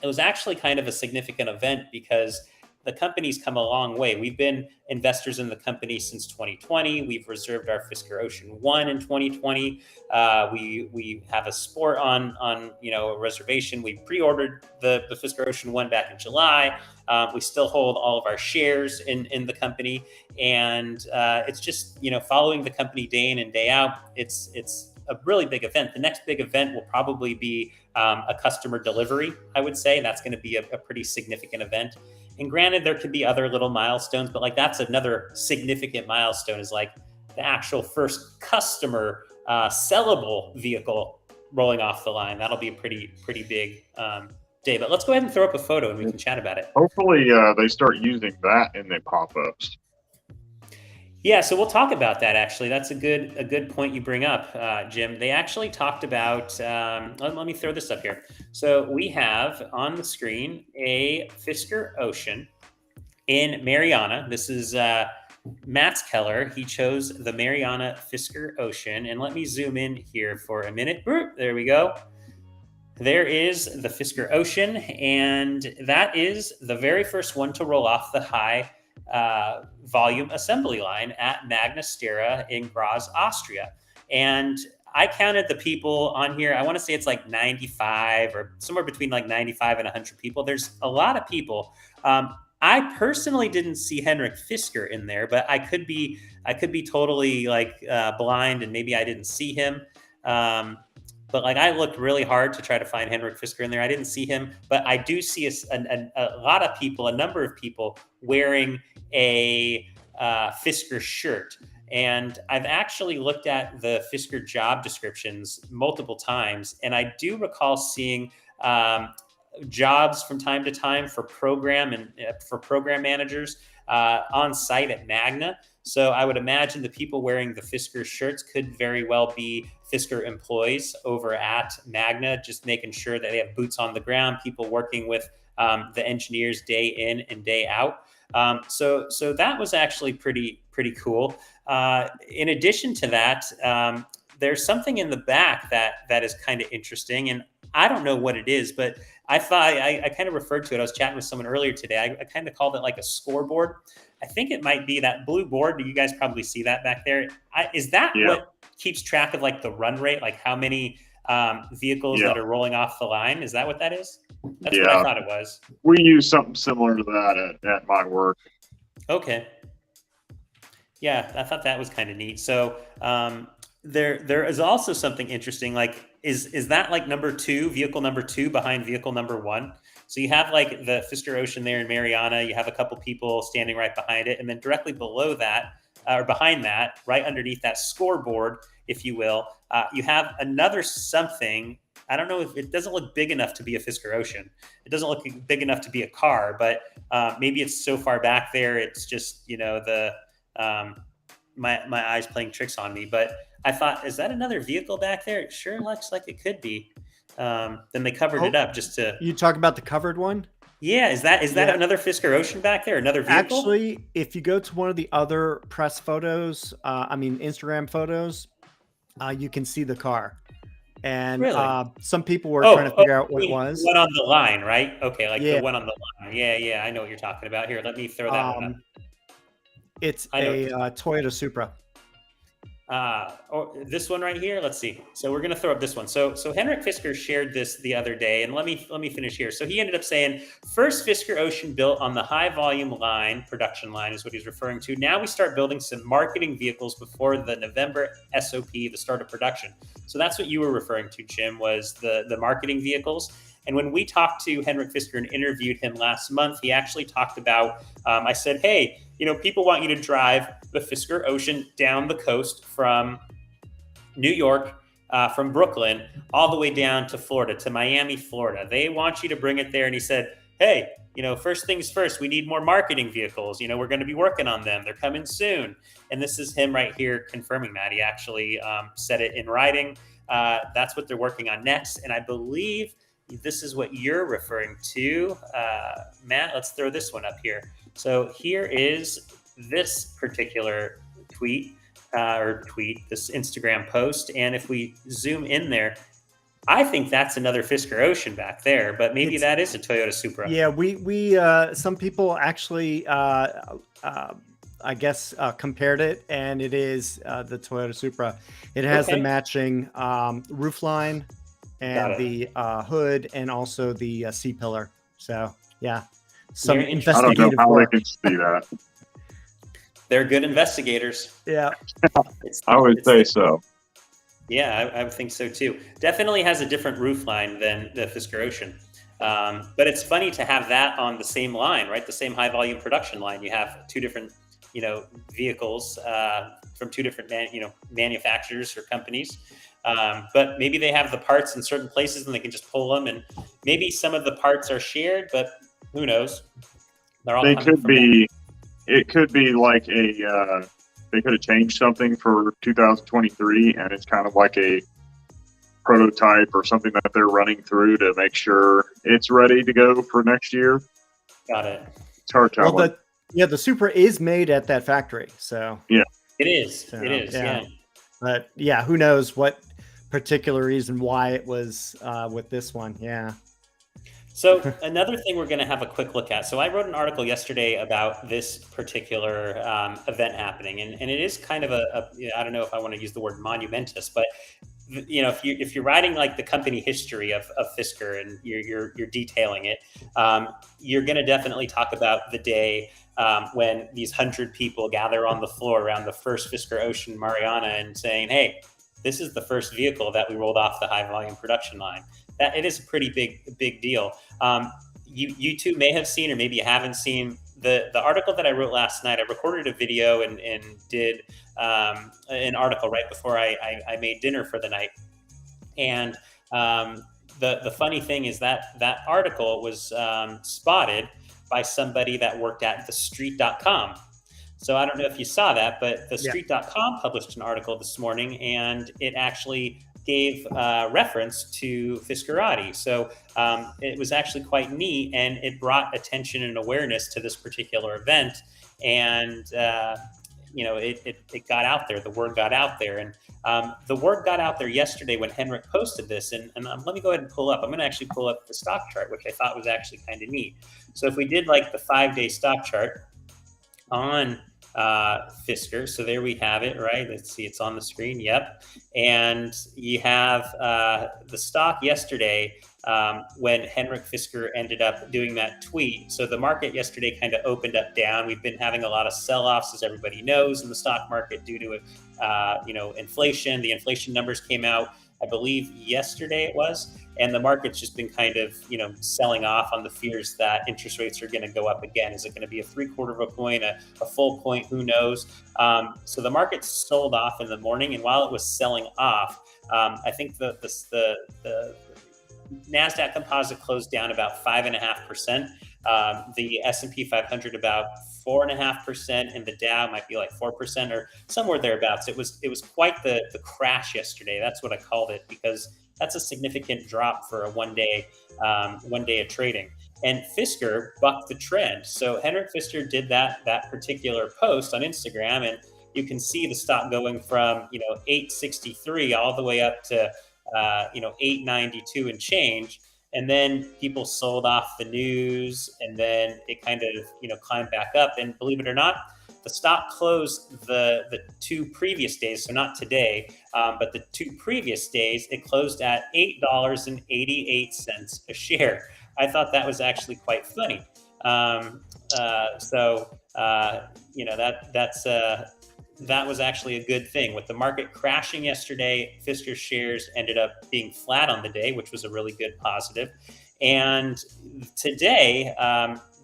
it was actually kind of a significant event because the company's come a long way. We've been investors in the company since 2020. We've reserved our Fisker Ocean 1 in 2020. We have a sport on a reservation. We pre-ordered the Fisker Ocean 1 back in July. We still hold all of our shares in the company, and it's just following the company day in and day out. It's a really big event. The next big event will probably be a customer delivery, I would say. That's going to be a pretty significant event. And granted, there could be other little milestones, but that's another significant milestone, is the actual first customer sellable vehicle rolling off the line. That'll be a pretty big day. But let's go ahead and throw up a photo and we can chat about it. Hopefully they start using that in the pop-ups. Yeah, so we'll talk about that, actually. That's a good point you bring up, Jim. They actually talked about, let me throw this up here. So we have on the screen a Fisker Ocean in Mariana. This is Matt's Keller. He chose the Mariana Fisker Ocean. And let me zoom in here for a minute. There we go. There is the Fisker Ocean, and that is the very first one to roll off the high volume assembly line at Magna Steyr in Graz, Austria. And I counted the people on here. I want to say it's 95 or somewhere between 95 and 100 people. There's a lot of people. I personally didn't see Henrik Fisker in there, but I could be totally blind and maybe I didn't see him. But I looked really hard to try to find Henrik Fisker in there. I didn't see him, but I do see a lot of people, a number of people wearing a Fisker shirt. And I've actually looked at the Fisker job descriptions multiple times, and I do recall seeing jobs from time to time for program managers on site at Magna. So I would imagine the people wearing the Fisker shirts could very well be Fisker employees over at Magna, just making sure that they have boots on the ground, people working with the engineers day in and day out. So that was actually pretty cool. In addition to that, there's something in the back that is kind of interesting, and I don't know what it is, but I thought I kind of referred to it. I was chatting with someone earlier today. I kind of called it a scoreboard. I think it might be that blue board. You guys probably see that back there. Is that what keeps track of the run rate, how many vehicles that are rolling off the line? Is that what that is? That's what I thought it was. We use something similar to that at my work. Okay. Yeah, I thought that was kind of neat. So there is also something interesting. Is that vehicle number two behind vehicle number one? So you have the Fisker Ocean there in Mariana. You have a couple people standing right behind it, and then directly below that, or behind that, right underneath that scoreboard, if you will, you have another something. I don't know if it doesn't look big enough to be a Fisker Ocean. It doesn't look big enough to be a car, but maybe it's so far back there. It's just my eyes playing tricks on me. But I thought, is that another vehicle back there? It sure looks like it could be. Then they covered it up just to. You talk about the covered one? Yeah, is that another Fisker Ocean back there? Another vehicle? Actually, if you go to one of the other press photos, Instagram photos, you can see the car. And really? Some people were trying to figure out what it was. One on the line, right? Okay, the one on the line. Yeah, I know what you're talking about. Here, let me throw that one up. It's a Toyota Supra. This one right here. Let's see. So we're going to throw up this one. So Henrik Fisker shared this the other day, and let me finish here. So he ended up saying, first Fisker Ocean built on the high volume line, production line is what he's referring to. Now we start building some marketing vehicles before the November SOP, the start of production. So that's what you were referring to, Jim, was the marketing vehicles. And when we talked to Henrik Fisker and interviewed him last month, he actually talked about, I said, hey, people want you to drive the Fisker Ocean down the coast from New York, from Brooklyn, all the way down to Florida, to Miami, Florida. They want you to bring it there. And he said, hey, first things first, we need more marketing vehicles. We're going to be working on them. They're coming soon. And this is him right here confirming that. He actually said it in writing. That's what they're working on next. And I believe this is what you're referring to. Matt, let's throw this one up here. So here is this particular this Instagram post. And if we zoom in there, I think that's another Fisker Ocean back there, but maybe that is a Toyota Supra. Yeah, we some people actually I guess compared it, and it is the Toyota Supra. It has the matching roof line and the hood, and also the C-pillar. So yeah, some investigative I don't know how work. they can see that. They're good investigators. Yeah, I would say so. Yeah, I would think so too. Definitely has a different roof line than the Fisker Ocean. But it's funny to have that on the same line, right? The same high volume production line. You have two different, vehicles from two different, manufacturers or companies. But maybe they have the parts in certain places and they can just pull them. And maybe some of the parts are shared, but who knows? They're all. They could be. It could be like a. They could have changed something for 2023, and it's kind of like a prototype or something that they're running through to make sure it's ready to go for next year. Got it. It's hard to tell. Well, the Supra is made at that factory, so yeah, it is. So, it is. Yeah. But yeah, who knows what particular reason why it was with this one? Yeah. So another thing we're going to have a quick look at. So I wrote an article yesterday about this particular event happening, and it is kind of I don't know if I want to use the word monumentous, but if you're writing like the company history of Fisker and you're detailing it, you're going to definitely talk about the day when these 100 people gather on the floor around the first Fisker Ocean Mariana and saying, "Hey, this is the first vehicle that we rolled off the high volume production line." That it is a pretty big deal. You two may have seen, or maybe you haven't seen, the article that I wrote last night. I recorded a video and did an article right before I made dinner for the night. And the funny thing is that article was spotted by somebody that worked at thestreet.com. So I don't know if you saw that, but thestreet.com published an article this morning, and it actually gave reference to Fiskerati. So it was actually quite neat, and it brought attention and awareness to this particular event. And, it got out there. The word got out there. And the word got out there yesterday when Henrik posted this. And let me go ahead and pull up. I'm going to actually pull up the stock chart, which I thought was actually kind of neat. So if we did like the 5-day stock chart on Fisker. So there we have it, right? Let's see, it's on the screen. Yep. And you have the stock yesterday when Henrik Fisker ended up doing that tweet. So the market yesterday kind of opened up down. We've been having a lot of sell-offs, as everybody knows, in the stock market due to inflation. The inflation numbers came out, I believe, yesterday it was. And the market's just been kind of, selling off on the fears that interest rates are going to go up again. Is it going to be a 3/4 of a point, a full point? Who knows? So the market sold off in the morning, and while it was selling off, I think the NASDAQ composite closed down about 5.5%. The S&P 500 about 4.5%, and the Dow might be like 4% or somewhere thereabouts. It was quite the crash yesterday. That's what I called it, because that's a significant drop for a one day of trading. And Fisker bucked the trend. So Henrik Fisker did that particular post on Instagram, and you can see the stock going from 863 all the way up to 892 and change. And then people sold off the news, and then it kind of climbed back up. And believe it or not, the stock closed the 2 previous days, so not today, but the 2 previous days, it closed at $8.88 a share. I thought that was actually quite funny. That was actually a good thing. With the market crashing yesterday, Fisker shares ended up being flat on the day, which was a really good positive. And today,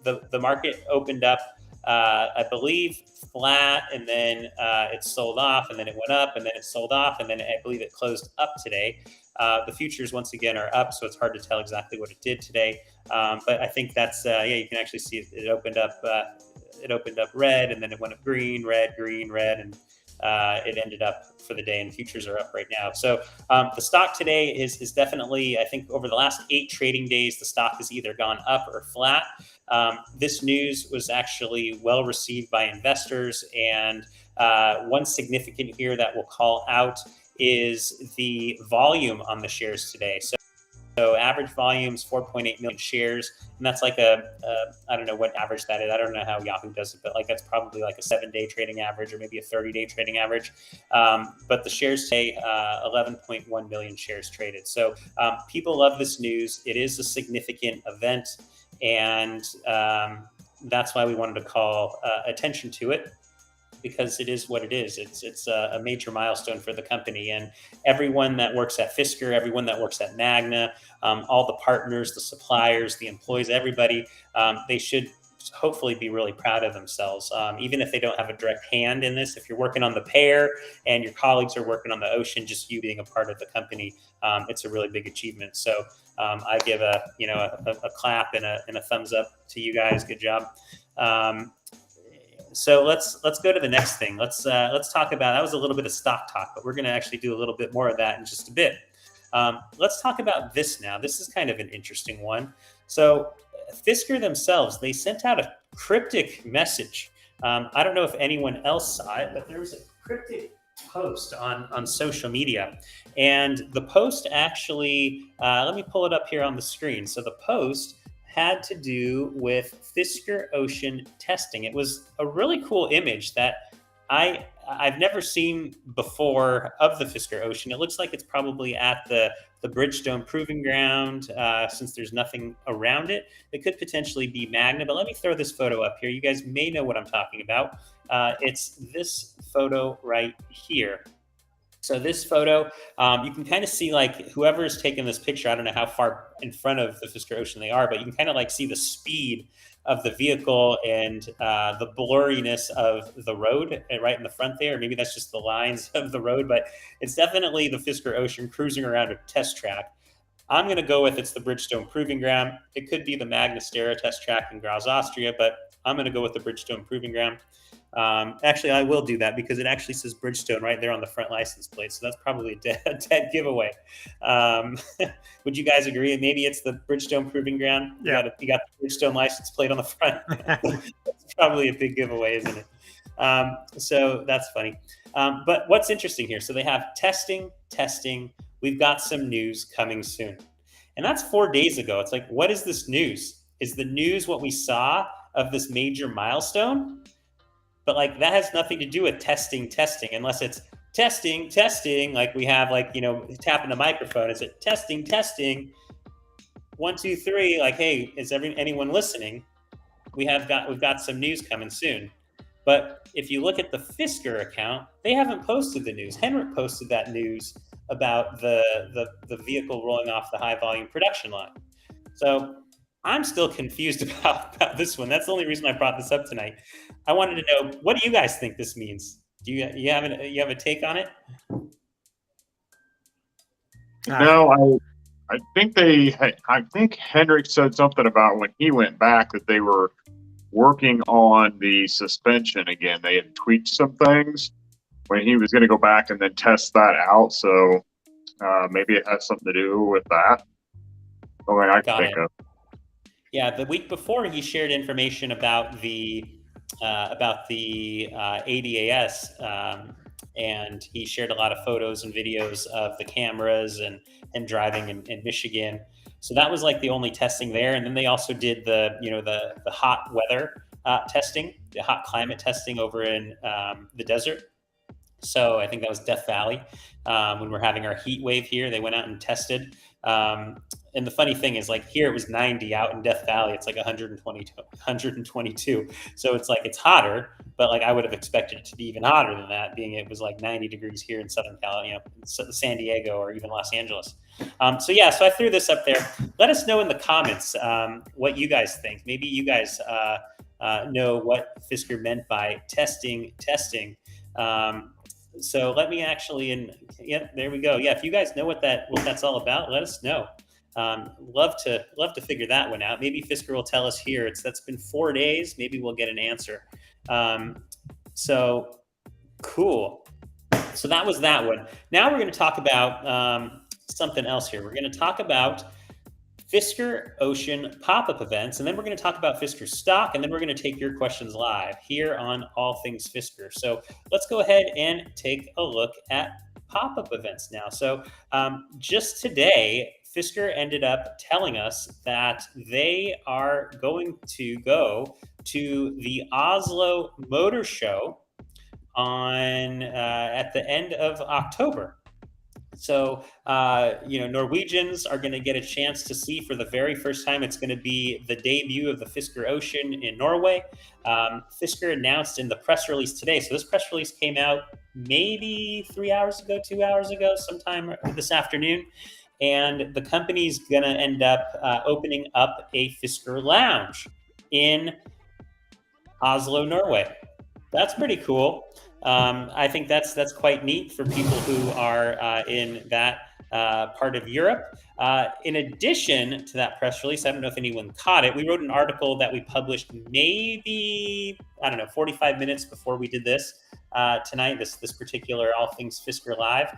the market opened up, I believe, flat, and then it sold off, and then it went up, and then it sold off, and then I believe it closed up today. The futures once again are up, so it's hard to tell exactly what it did today. But I think that's you can actually see it opened up. It opened up red, and then it went up green, red, and it ended up for the day, and futures are up right now. So the stock today is definitely, I think, over the last 8 trading days, the stock has either gone up or flat. This news was actually well received by investors, and one significant here that we'll call out is the volume on the shares today. So average volume is 4.8 million shares, and that's like I don't know what average that is. I don't know how Yahoo does it, but like that's probably like a 7-day trading average or maybe a 30-day trading average. But the shares today, 11.1 million shares traded. So people love this news. It is a significant event, and that's why we wanted to call attention to it, because it is what it is. It's a major milestone for the company, and everyone that works at Fisker, everyone that works at Magna, all the partners, the suppliers, the employees, everybody, they should hopefully be really proud of themselves, even if they don't have a direct hand in this. If you're working on the pair and your colleagues are working on the Ocean, just you being a part of the company, it's a really big achievement. So I give a clap and a thumbs up to you guys. Good job. So let's go to the next thing. Let's talk about, that was a little bit of stock talk, but we're going to actually do a little bit more of that in just a bit. Let's talk about this now. This is kind of an interesting one. So Fisker themselves, they sent out a cryptic message. I don't know if anyone else saw it, but there was a cryptic post on social media. And the post actually, let me pull it up here on the screen. So the post had to do with Fisker Ocean testing. It was a really cool image that I've never seen before of the Fisker Ocean. It looks like it's probably at the Bridgestone Proving Ground, since there's nothing around it. It could potentially be Magna, but let me throw this photo up here. You guys may know what I'm talking about. It's this photo right here. So this photo, you can kind of see like whoever is taking this picture, I don't know how far in front of the Fisker Ocean they are, but you can kind of like see the speed of the vehicle and the blurriness of the road right in the front there. Maybe that's just the lines of the road, but it's definitely the Fisker Ocean cruising around a test track. I'm going to go with it's the Bridgestone Proving Ground. It could be the Magna Steyr test track in Graz, Austria, but I'm going to go with the Bridgestone Proving Ground. Actually, I will do that because it actually says Bridgestone right there on the front license plate. So that's probably a dead giveaway. Would you guys agree? Maybe it's the Bridgestone Proving Ground. Yeah. You got the Bridgestone license plate on the front. That's probably a big giveaway, isn't it? So that's funny. But what's interesting here, so they have testing. We've got some news coming soon. And that's 4 days ago. It's like, what is this news? Is the news what we saw of this major milestone? But like that has nothing to do with testing, unless it's testing, like we have like, tapping the microphone. Is it testing? 1, 2, 3, like, hey, is anyone listening? We've got some news coming soon. But if you look at the Fisker account, they haven't posted the news. Henrik posted that news about the vehicle rolling off the high volume production line. So I'm still confused about this one. That's the only reason I brought this up tonight. I wanted to know, what do you guys think this means? Do you have a take on it? No, I think Hendrik said something about when he went back that they were working on the suspension again. They had tweaked some things when he was going to go back and then test that out. So maybe it has something to do with that. Something I can think of. Yeah, the week before he shared information about the ADAS, and he shared a lot of photos and videos of the cameras and driving in Michigan. So that was like the only testing there. And then they also did the hot weather testing, the hot climate testing over in the desert. So I think that was Death Valley. When we're having our heat wave here, they went out and tested. And the funny thing is, like, here it was 90, out in Death Valley it's like 122. So it's like it's hotter, but like I would have expected it to be even hotter than that, being it was like 90 degrees here in Southern California, San Diego, or even Los Angeles. So I threw this up there. Let us know in the comments what you guys think. Maybe you guys know what Fisker meant by testing. So let me actually, there we go. Yeah, if you guys know what that's all about, let us know. Love to figure that one out. Maybe Fisker will tell us here. That's been 4 days. Maybe we'll get an answer. So cool. So that was that one. Now we're going to talk about something else here. We're going to talk about Fisker Ocean pop-up events, and then we're going to talk about Fisker stock, and then we're going to take your questions live here on All Things Fisker. So let's go ahead and take a look at pop-up events now. So just today, Fisker ended up telling us that they are going to go to the Oslo Motor Show on at the end of October. So, Norwegians are going to get a chance to see for the very first time. It's going to be the debut of the Fisker Ocean in Norway. Fisker announced in the press release today. So this press release came out maybe 3 hours ago, 2 hours ago, sometime this afternoon. And the company's going to end up opening up a Fisker lounge in Oslo, Norway. That's pretty cool. I think that's quite neat for people who are in that part of Europe. In addition to that press release, I don't know if anyone caught it. We wrote an article that we published maybe, 45 minutes before we did this tonight, this particular All Things Fisker Live.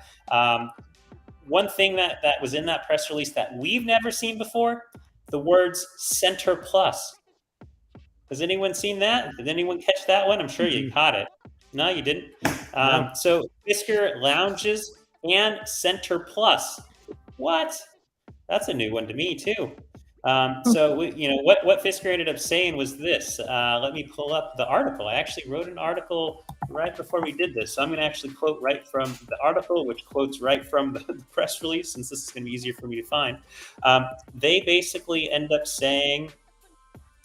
One thing that was in that press release that we've never seen before, the words Center Plus. Has anyone seen that? Did anyone catch that one? I'm sure you caught it. No, you didn't. No. So Fisker Lounges and Center Plus. What? That's a new one to me too. What Fisker ended up saying was this. Let me pull up the article. I actually wrote an article right before we did this. So I'm going to actually quote right from the article, which quotes right from the press release, since this is going to be easier for me to find. They basically end up saying,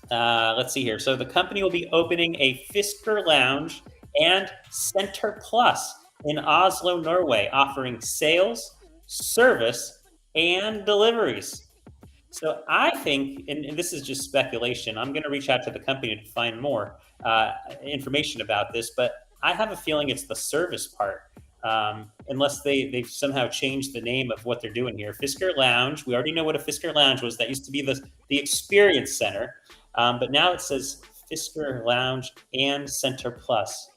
let's see here. So the company will be opening a Fisker Lounge and Center Plus in Oslo, Norway, offering sales, service, and deliveries. So I think, and this is just speculation, I'm going to reach out to the company to find more information about this, but I have a feeling it's the service part, unless they've somehow changed the name of what they're doing here. Fisker Lounge, we already know what a Fisker Lounge was. That used to be the Experience Center, but now it says Fisker Lounge and Center Plus.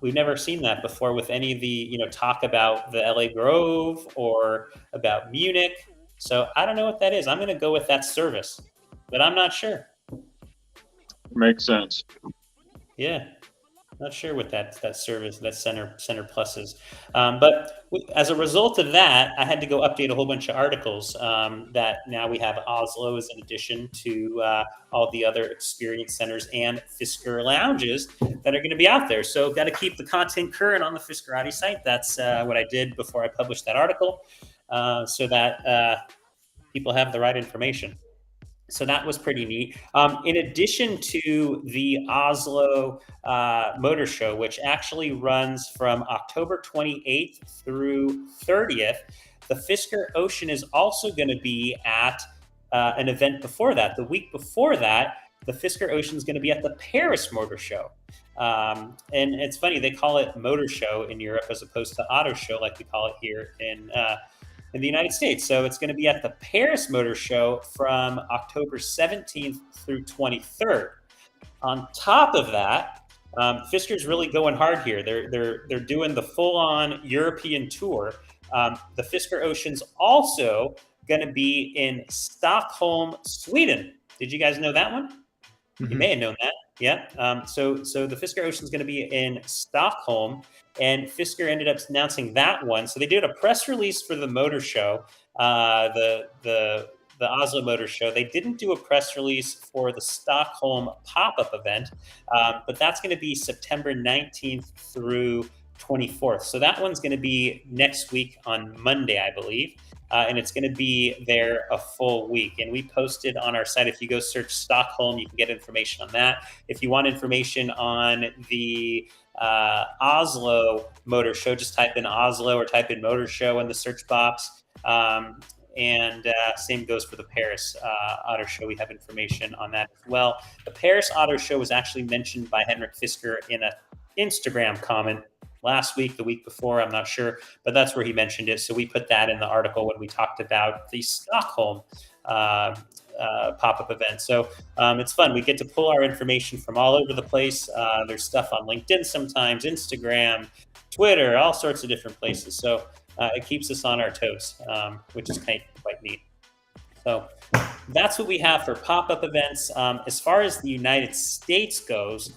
We've never seen that before with any of the, talk about the LA Grove or about Munich. So I don't know what that is. I'm going to go with that service, but I'm not sure. Makes sense. Yeah. Not sure what that service, that Center Plus is. But as a result of that, I had to go update a whole bunch of articles that now we have Oslo as an addition to all the other experience centers and Fisker lounges that are going to be out there. So got to keep the content current on the Fiskerati site. That's what I did before I published that article so that people have the right information. So that was pretty neat. In addition to the Oslo Motor Show, which actually runs from October 28th through 30th, the Fisker Ocean is also going to be at an event before that. The week before that, the Fisker Ocean is going to be at the Paris Motor Show. And it's funny, they call it Motor Show in Europe as opposed to Auto Show like we call it here in the United States. So it's going to be at the Paris Motor Show from October 17th through 23rd. On top of that, Fisker's really going hard here. They're doing the full-on European tour. The Fisker Ocean's also going to be in Stockholm, Sweden. Did you guys know that one? Mm-hmm. You may have known that. Yeah. So the Fisker Ocean is going to be in Stockholm, and Fisker ended up announcing that one. So they did a press release for the motor show, the Oslo Motor Show. They didn't do a press release for the Stockholm pop-up event, but that's going to be September 19th through 24th. So that one's going to be next week on Monday, I believe. And it's going to be there a full week. And we posted on our site, if you go search Stockholm, you can get information on that. If you want information on the Oslo Motor Show, just type in Oslo or type in Motor Show in the search box. And same goes for the Paris Auto Show. We have information on that as well. The Paris Auto Show was actually mentioned by Henrik Fisker in an Instagram comment last week, the week before, I'm not sure, but that's where he mentioned it. So we put that in the article when we talked about the Stockholm pop-up event. So it's fun. We get to pull our information from all over the place. There's stuff on LinkedIn sometimes, Instagram, Twitter, all sorts of different places. So it keeps us on our toes, which is quite neat. So that's what we have for pop-up events. As far as the United States goes,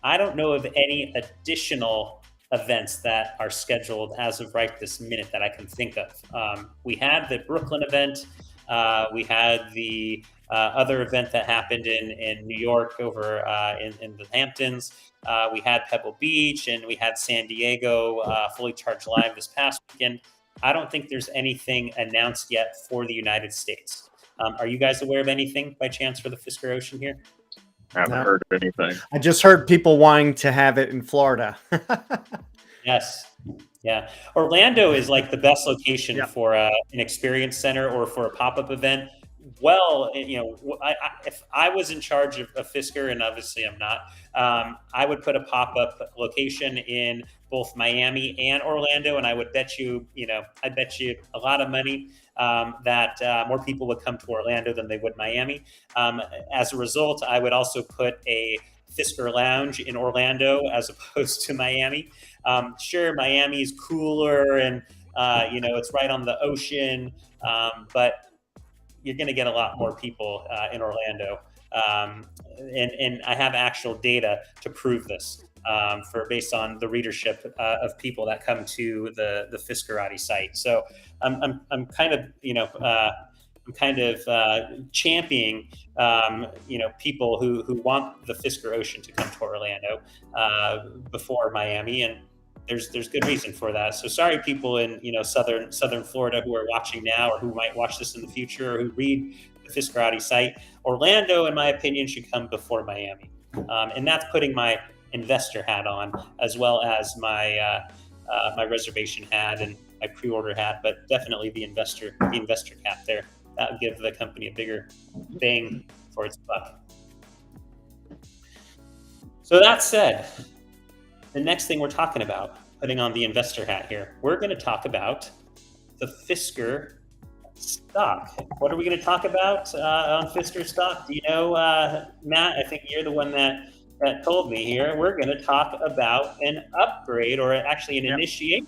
I don't know of any additional events that are scheduled as of right this minute that I can think of. We had the Brooklyn event. We had the other event that happened in New York over in the Hamptons. We had Pebble Beach, and we had San Diego Fully Charged Live this past weekend. I don't think there's anything announced yet for the United States. Are you guys aware of anything by chance for the Fisker Ocean here? I haven't heard of anything. I just heard people wanting to have it in Florida. Yes. Yeah. Orlando is like the best location for an experience center or for a pop-up event. Well, if I was in charge of Fisker, and obviously I'm not, I would put a pop-up location in both Miami and Orlando, and I would bet you, I'd bet you a lot of money that more people would come to Orlando than they would Miami. As a result, I would also put a Fisker Lounge in Orlando as opposed to Miami. Sure, Miami's cooler and, it's right on the ocean, but you're going to get a lot more people in Orlando. And I have actual data to prove this based on the readership of people that come to the Fiskerati site. So I'm kind of championing, people who want the Fisker Ocean to come to Orlando before Miami, and there's good reason for that. So sorry, people in southern Florida who are watching now, or who might watch this in the future, or who read the Fiskerati site. Orlando, in my opinion, should come before Miami, and that's putting my investor hat on, as well as my my reservation hat and my pre-order hat, but definitely the investor cap there. That would give the company a bigger bang for its buck. So that said, the next thing we're talking about, putting on the investor hat here, we're going to talk about the Fisker stock. What are we going to talk about on Fisker stock? Do you know, Matt? I think you're the one that told me here. We're going to talk about an upgrade, or actually an initiation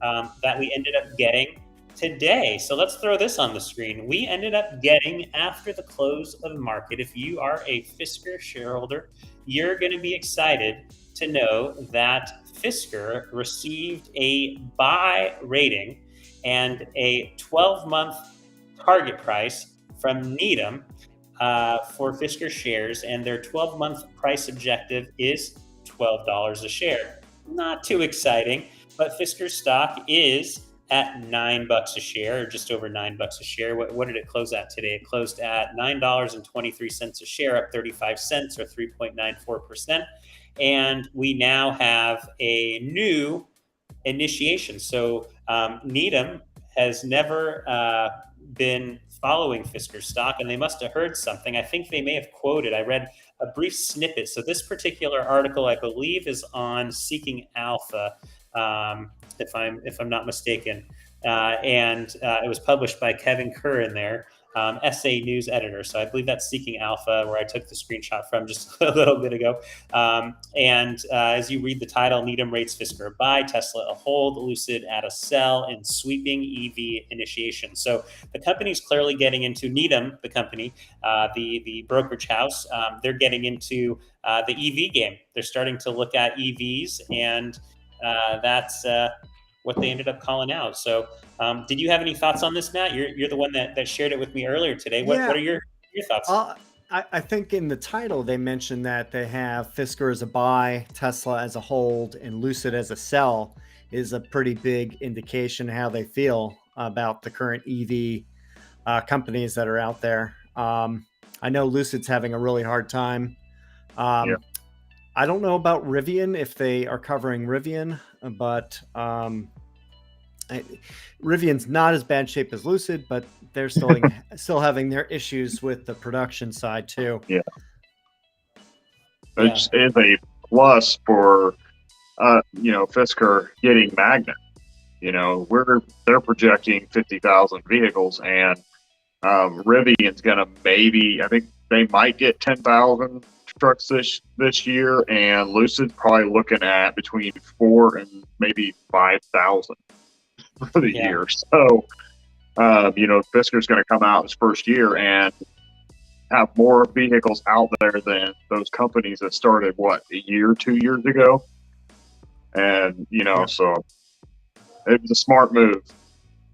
that we ended up getting today. So let's throw this on the screen. We ended up getting, after the close of the market, if you are a Fisker shareholder, you're going to be excited to know that Fisker received a buy rating and a 12-month target price from Needham for Fisker shares, and their 12-month price objective is $12 a share. Not too exciting, but Fisker stock is at $9 a share, or just over $9 a share. What did it close at today? It closed at $9.23 a share, up 35 cents, or 3.94%. And we now have a new initiation. So Needham has never been following Fisker stock, and they must have heard something. I think they may have quoted. I read a brief snippet. So this particular article, I believe, is on Seeking Alpha, if I'm not mistaken, and it was published by Kevin Kerr in there, SA News editor. So I believe that's Seeking Alpha, where I took the screenshot from just a little bit ago. And as you read the title, Needham rates Fisker a buy, Tesla a hold, Lucid at a sell, and sweeping EV initiation. So the company's clearly getting into Needham, the company, the brokerage house. They're getting into the EV game. They're starting to look at EVs, and that's what they ended up calling out. So did you have any thoughts on this, Matt? You're the one that shared it with me earlier today. What are your thoughts? I think in the title they mentioned that they have Fisker as a buy, Tesla as a hold, and Lucid as a sell is a pretty big indication how they feel about the current EV companies that are out there. I know Lucid's having a really hard time. I don't know about Rivian, if they are covering Rivian, but Rivian's not as bad shape as Lucid, but they're still having their issues with the production side too. Yeah. Which is a plus for Fisker getting Magnet. They're projecting 50,000 vehicles, and Rivian's gonna I think they might get 10,000 trucks this year, and Lucid's probably looking at between 4,000 and maybe 5,000 for the year. So, Fisker's going to come out his first year and have more vehicles out there than those companies that started, 2 years ago? And, so it was a smart move.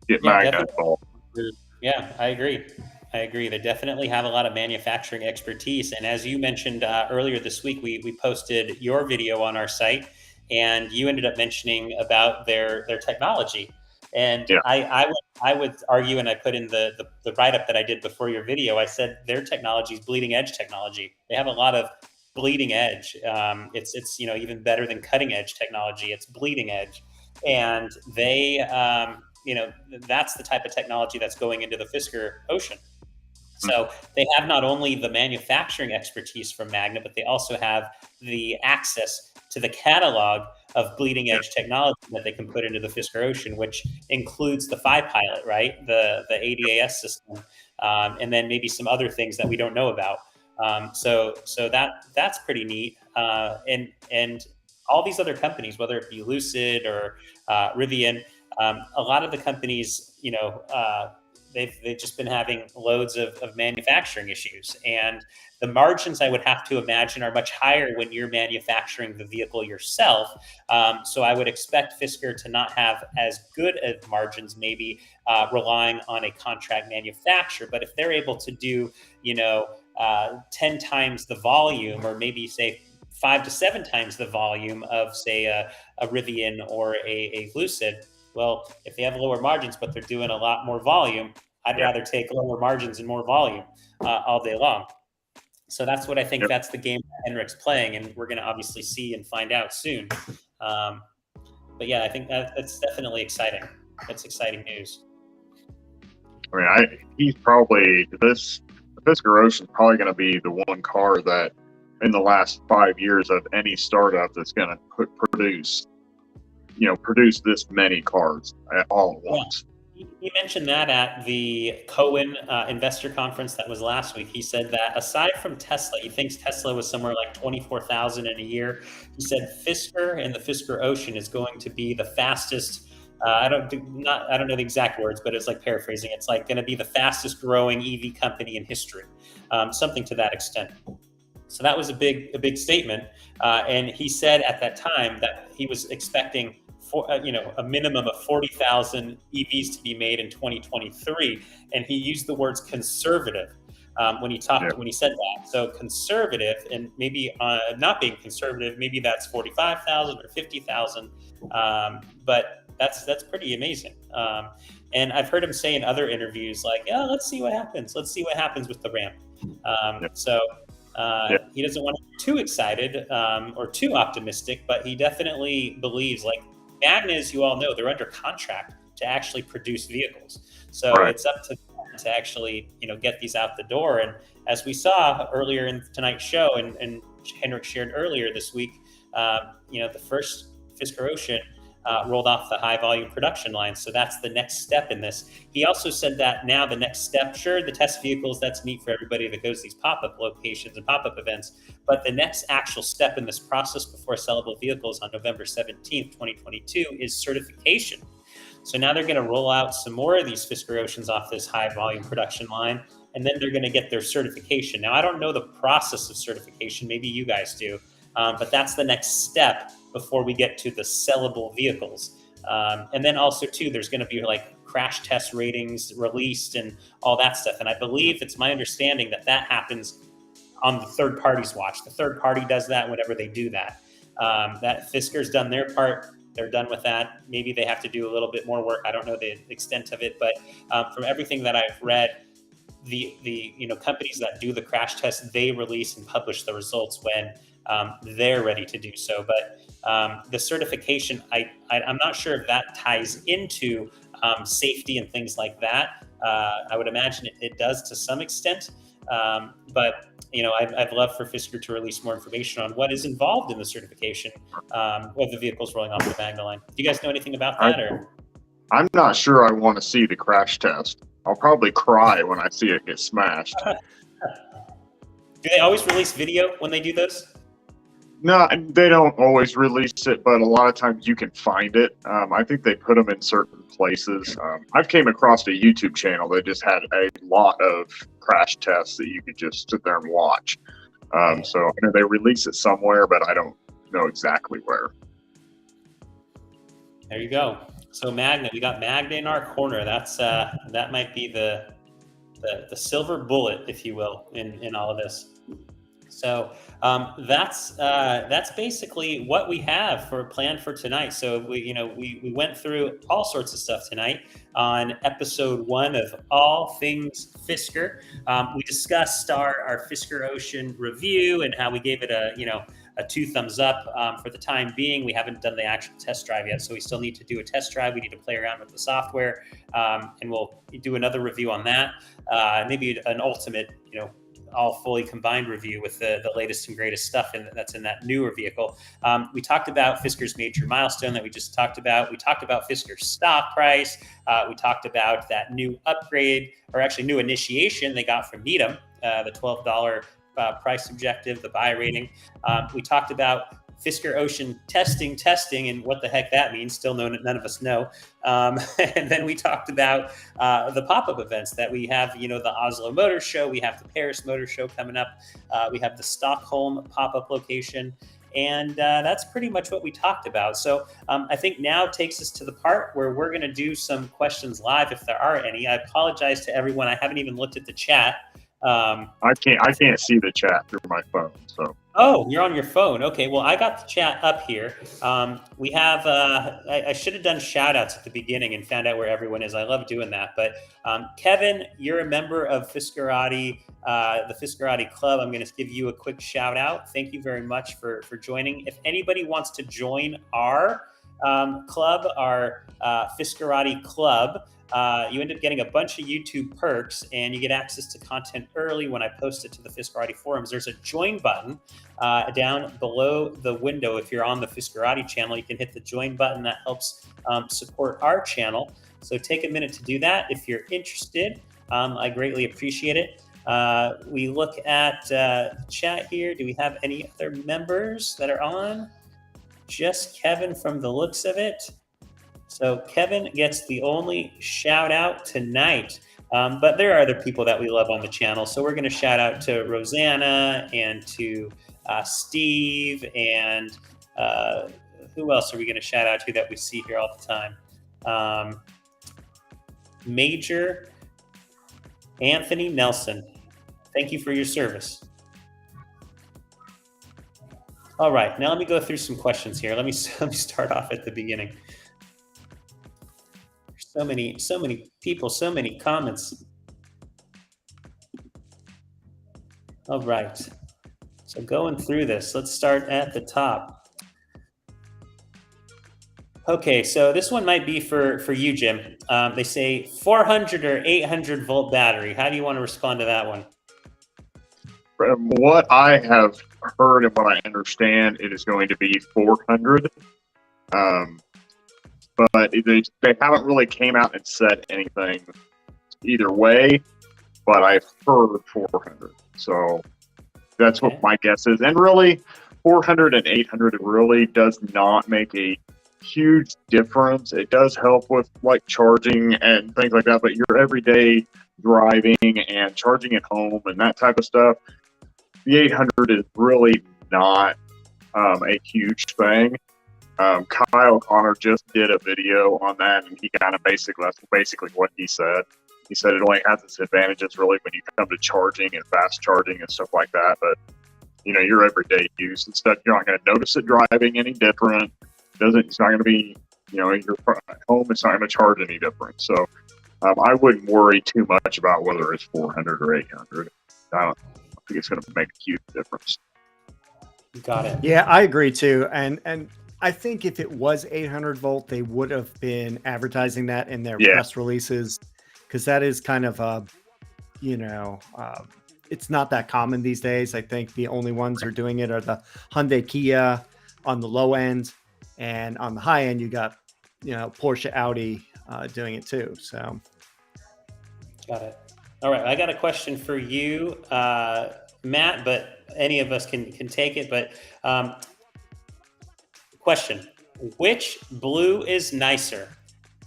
Get Magna definitely. involved. Yeah, I agree. They definitely have a lot of manufacturing expertise. And as you mentioned earlier this week, we posted your video on our site, and you ended up mentioning about their technology. And Yeah. I would argue, and I put in the write-up that I did before your video, I said their technology is bleeding edge technology. They have a lot of bleeding edge. It's even better than cutting edge technology. It's bleeding edge. And they that's the type of technology that's going into the Fisker Ocean. So they have not only the manufacturing expertise from Magna, but they also have the access to the catalog of bleeding edge technology that they can put into the Fisker Ocean, which includes the Phi Pilot, right? The ADAS system, and then maybe some other things that we don't know about. So that's pretty neat. And all these other companies, whether it be Lucid or Rivian, a lot of the companies, they've just been having loads of manufacturing issues, and the margins I would have to imagine are much higher when you're manufacturing the vehicle yourself. So I would expect Fisker to not have as good of margins, maybe relying on a contract manufacturer. But if they're able to do, 10 times the volume, or maybe say 5 to 7 times the volume of, say, a Rivian or a Lucid, well, if they have lower margins, but they're doing a lot more volume, I'd rather take lower margins and more volume all day long. So that's what I think. That's the game that Henrik's playing, and we're going to obviously see and find out soon. But yeah, I think that's definitely exciting. That's exciting news. I mean, he's probably the Fisker Ocean is probably going to be the one car that in the last 5 years of any startup that's going to produce this many cars all at once. He mentioned that at the Cohen investor conference that was last week. He said that aside from Tesla, he thinks Tesla was somewhere like 24,000 in a year. He said Fisker and the Fisker Ocean is going to be the fastest. I don't know the exact words, but it's like paraphrasing. It's like going to be the fastest growing EV company in history, something to that extent. So that was a big statement. And he said at that time that he was expecting a minimum of 40,000 EVs to be made in 2023, and he used the words conservative when he said that. So conservative, and maybe not being conservative, maybe that's 45,000 or 50,000, but that's pretty amazing. And I've heard him say in other interviews, like, let's see what happens. Let's see what happens with the ramp. So he doesn't want to be too excited or too optimistic, but he definitely believes, like, Magna, as you all know, they're under contract to actually produce vehicles. So it's up to them to actually, get these out the door. And as we saw earlier in tonight's show, and Henrik shared earlier this week, the first Fisker Ocean rolled off the high volume production line. So that's the next step in this. He also said that now the next step, sure, the test vehicles, that's neat for everybody that goes to these pop-up locations and pop-up events. But the next actual step in this process before sellable vehicles on November 17th, 2022 is certification. So now they're going to roll out some more of these Fisker Oceans off this high volume production line, and then they're going to get their certification. Now, I don't know the process of certification. Maybe you guys do. But that's the next step before we get to the sellable vehicles. And then also, too, there's going to be like crash test ratings released and all that stuff. And I believe it's my understanding that happens on the third party's watch. The third party does that whenever they do that. That Fisker's done their part. They're done with that. Maybe they have to do a little bit more work. I don't know the extent of it, but from everything that I've read, the companies that do the crash tests, they release and publish the results when they're ready to do so. But the certification, I'm not sure if that ties into safety and things like that. I would imagine it does to some extent. But I'd love for Fisker to release more information on what is involved in the certification of the vehicles rolling off the Magna line. Do you guys know anything about that? I'm not sure I want to see the crash test. I'll probably cry when I see it get smashed. Do they always release video when they do those? No, they don't always release it, but a lot of times you can find it. I think they put them in certain places. I've came across a YouTube channel that just had a lot of crash tests that you could just sit there and watch. So I know they release it somewhere, but I don't know exactly where. There you go. So Magna, we got Magna in our corner. That's that might be the silver bullet, if you will, in all of this. So that's basically what we have for planned for tonight. So we went through all sorts of stuff tonight on episode 1 of All Things Fisker. We discussed our Fisker Ocean review and how we gave it a 2 thumbs up for the time being. We haven't done the actual test drive yet, so we still need to do a test drive. We need to play around with the software, and we'll do another review on that. Maybe an ultimate, all fully combined review with the latest and greatest stuff that's in that newer vehicle. We talked about Fisker's major milestone that we just talked about. We talked about Fisker's stock price. We talked about that new upgrade, or actually new initiation they got from Needham, the $12 price objective, the buy rating. We talked about Fisker Ocean testing, and what the heck that means. Still none of us know. And then we talked about the pop-up events that we have, the Oslo Motor Show. We have the Paris Motor Show coming up. We have the Stockholm pop-up location. And that's pretty much what we talked about. So I think now takes us to the part where we're going to do some questions live, if there are any. I apologize to everyone. I haven't even looked at the chat. I can't see the chat through my phone. So. Oh, you're on your phone. Okay, well, I got the chat up here. We have, I should have done shout outs at the beginning and found out where everyone is. I love doing that. But Kevin, you're a member of Fiskerati, the Fiskerati Club. I'm going to give you a quick shout out. Thank you very much for joining. If anybody wants to join our club, our Fiskerati Club, you end up getting a bunch of YouTube perks, and you get access to content early when I post it to the Fiskerati forums. There's a join button down below the window. If you're on the Fiskerati channel, you can hit the join button. That helps support our channel. So take a minute to do that if you're interested. I greatly appreciate it. We look at the chat here. Do we have any other members that are on? Just Kevin from the looks of it. So Kevin gets the only shout out tonight, but there are other people that we love on the channel. So we're going to shout out to Rosanna and to Steve, and who else are we going to shout out to that we see here all the time? Major Anthony Nelson. Thank you for your service. All right, now let me go through some questions here. Let me start off at the beginning. So many people, so many comments. All right. So going through this, let's start at the top. Okay, so this one might be for you, Jim. They say 400 or 800 volt battery. How do you want to respond to that one? From what I have heard and what I understand, it is going to be 400. But they haven't really came out and said anything either way, but I've heard 400. So that's what my guess is. And really, 400 and 800 really does not make a huge difference. It does help with like charging and things like that, but your everyday driving and charging at home and that type of stuff, the 800 is really not a huge thing. Kyle Connor just did a video on that, and he kind of that's basically what he said. He said it only has its advantages really when you come to charging and fast charging and stuff like that. But your everyday use and stuff, you're not going to notice it driving any different. It's not going to be, in your home, it's not going to charge any different. So I wouldn't worry too much about whether it's 400 or 800. I don't think it's going to make a huge difference. Got it. Yeah, I agree too. And I think if it was 800 volt, they would have been advertising that in their press releases, because that is kind of it's not that common these days. I think the only ones who are doing it are the Hyundai, Kia on the low end, and on the high end, you got Porsche, Audi doing it too. So, got it. All right, I got a question for you, Matt, but any of us can take it. But question: which blue is nicer,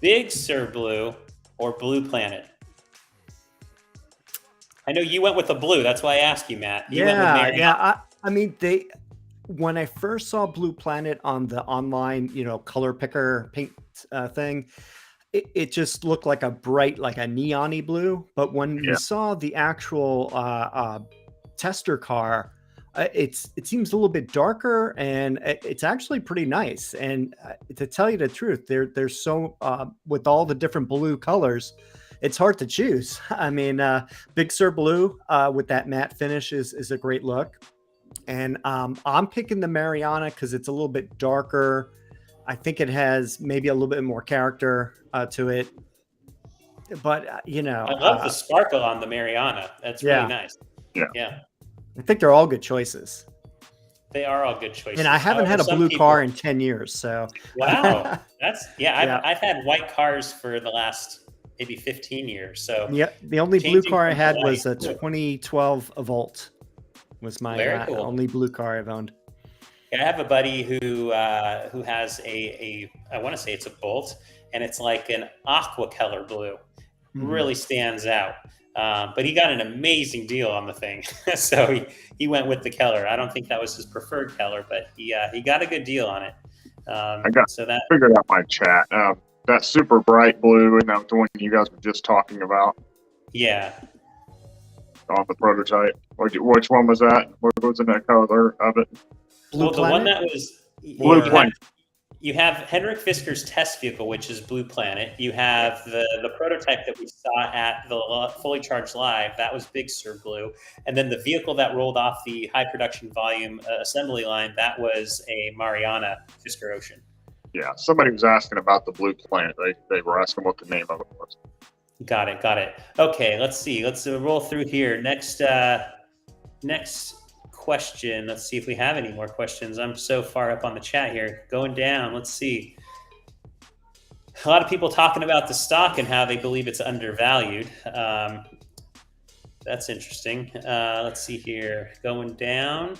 Big Sur blue or Blue Planet? I know you went with the blue. That's why I asked you, Matt. You went with Mary. Yeah. I mean, when I first saw Blue Planet on the online, color picker paint thing, it just looked like a bright, like a neon-y blue. But when we Yeah. saw the actual tester car, it seems a little bit darker, and it's actually pretty nice. And to tell you the truth, there's so with all the different blue colors, it's hard to choose. I mean, Big Sur Blue with that matte finish is a great look. And I'm picking the Mariana because it's a little bit darker. I think it has maybe a little bit more character to it. But, I love the sparkle on the Mariana. That's really nice. Yeah. I think they're all good choices. They are all good choices. And I haven't had a blue car in 10 years. So, wow. I've had white cars for the last maybe 15 years. So, yeah, the only blue car I had was a 2012 Evolt. Was my only blue car I've owned. I have a buddy who has I want to say it's a Bolt, and it's like an aqua color blue. Really stands out. But he got an amazing deal on the thing, so he went with the color. I don't think that was his preferred color, but he got a good deal on it. Figured out my chat. That super bright blue, and that the one you guys were just talking about. Yeah. On the prototype. Which one was that? What was in that color of it? Blue Planet? The one that was Blue Planet. You have Henrik Fisker's test vehicle, which is Blue Planet. You have the prototype that we saw at the Fully Charged Live. That was Big Sur Blue. And then the vehicle that rolled off the high production volume assembly line, that was a Mariana Fisker Ocean. Yeah, somebody was asking about the Blue Planet. They were asking what the name of it was. Got it. Okay, let's see. Let's roll through here. Next question. Let's see if we have any more questions. I'm so far up on the chat here. Going down. Let's see. A lot of people talking about the stock and how they believe it's undervalued. That's interesting. Let's see here. Going down.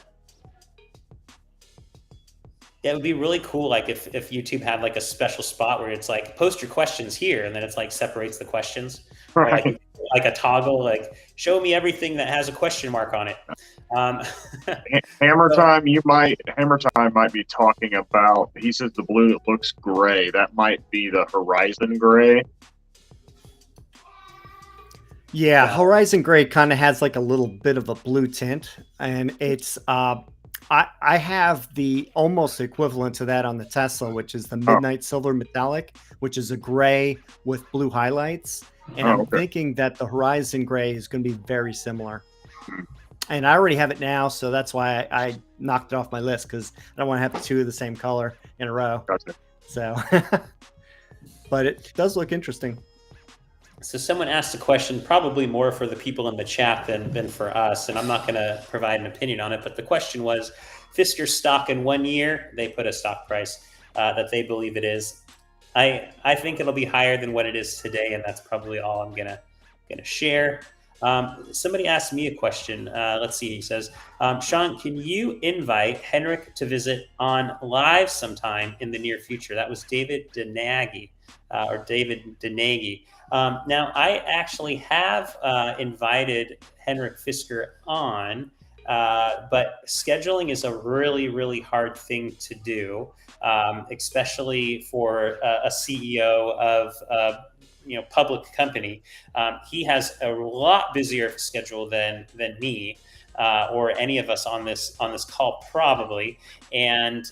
Yeah, it would be really cool, like if YouTube had like a special spot where it's like post your questions here, and then it's like separates the questions, right? Like a toggle, like show me everything that has a question mark on it. Hammer Time might be talking about. He says the blue that looks gray. That might be the Horizon Gray. Yeah, Horizon Gray kind of has like a little bit of a blue tint, and it's I have the almost equivalent to that on the Tesla, which is the Midnight Silver Metallic, which is a gray with blue highlights. And I'm thinking that the Horizon Gray is going to be very similar. And I already have it now, so that's why I knocked it off my list, because I don't want to have two of the same color in a row. Gotcha. So, but it does look interesting. So someone asked a question, probably more for the people in the chat than for us, and I'm not going to provide an opinion on it, but the question was, Fisker stock in 1 year, they put a stock price that they believe it is. I think it'll be higher than what it is today, and that's probably all I'm gonna share. Somebody asked me a question. Let's see, he says, Sean, can you invite Henrik to visit on live sometime in the near future? That was David Denagi. Now, I actually have invited Henrik Fisker on, but scheduling is a really, really hard thing to do, especially for a CEO of public company. He has a lot busier schedule than me. Or any of us on this call probably, and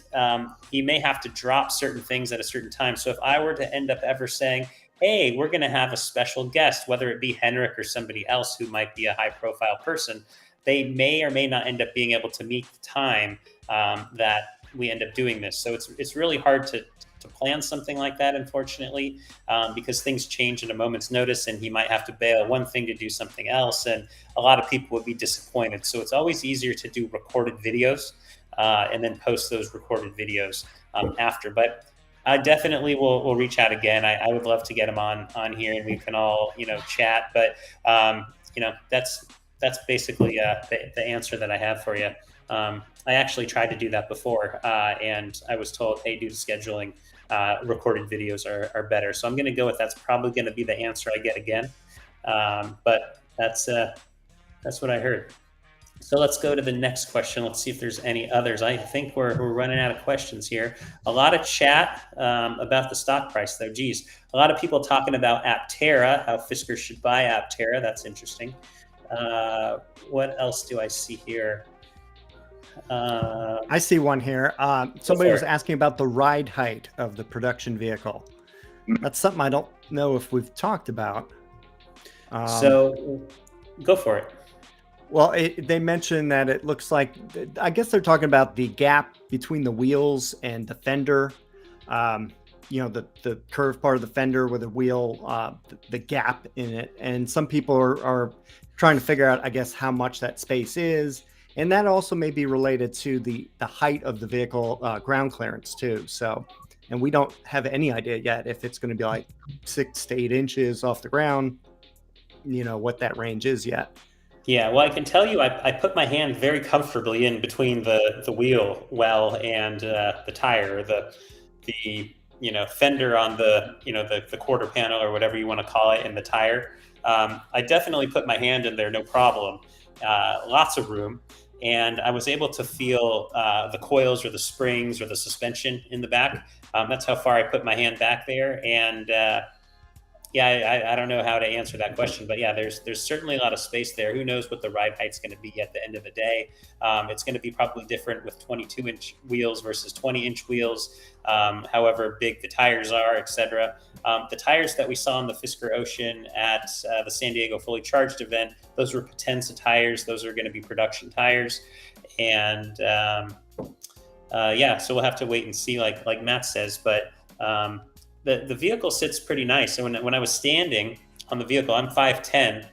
he may have to drop certain things at a certain time. So if I were to end up ever saying, hey, we're going to have a special guest, whether it be Henrik or somebody else who might be a high profile person, they may or may not end up being able to meet the time that we end up doing this. So it's really hard to plan something like that, unfortunately, because things change at a moment's notice, and he might have to bail one thing to do something else, and a lot of people would be disappointed. So it's always easier to do recorded videos and then post those recorded videos after. But I definitely will reach out again. I would love to get him on here, and we can all chat. But that's basically the answer that I have for you. I actually tried to do that before, and I was told, hey, due to scheduling, recorded videos are better. So I'm going to go with that's probably going to be the answer I get again. But that's what I heard. So let's go to the next question. Let's see if there's any others. I think we're running out of questions here. A lot of chat about the stock price, though. Geez, a lot of people talking about Aptera, how Fisker should buy Aptera. That's interesting. What else do I see here? I see one here. Somebody was asking about the ride height of the production vehicle. That's something I don't know if we've talked about. So go for it. Well, they mentioned that it looks like, I guess they're talking about the gap between the wheels and the fender. The curved part of the fender with the wheel, the gap in it. And some people are trying to figure out, I guess, how much that space is. And that also may be related to the height of the vehicle ground clearance too. So, and we don't have any idea yet if it's going to be like 6 to 8 inches off the ground, what that range is yet. Yeah, well, I can tell you, I put my hand very comfortably in between the wheel well and the tire, the fender on the quarter panel or whatever you want to call it, and the tire. I definitely put my hand in there, no problem. Lots of room, and I was able to feel the coils or the springs or the suspension in the back. That's how far I put my hand back there, and I don't know how to answer that question, but yeah, there's certainly a lot of space there. Who knows what the ride height's going to be at the end of the day? It's going to be probably different with 22-inch wheels versus 20-inch wheels, however big the tires are, etc. The tires that we saw on the Fisker Ocean at the San Diego Fully Charged event, those were Potenza tires. Those are going to be production tires, and so we'll have to wait and see, like Matt says, but. The vehicle sits pretty nice. So when I was standing on the vehicle, I'm 5'10".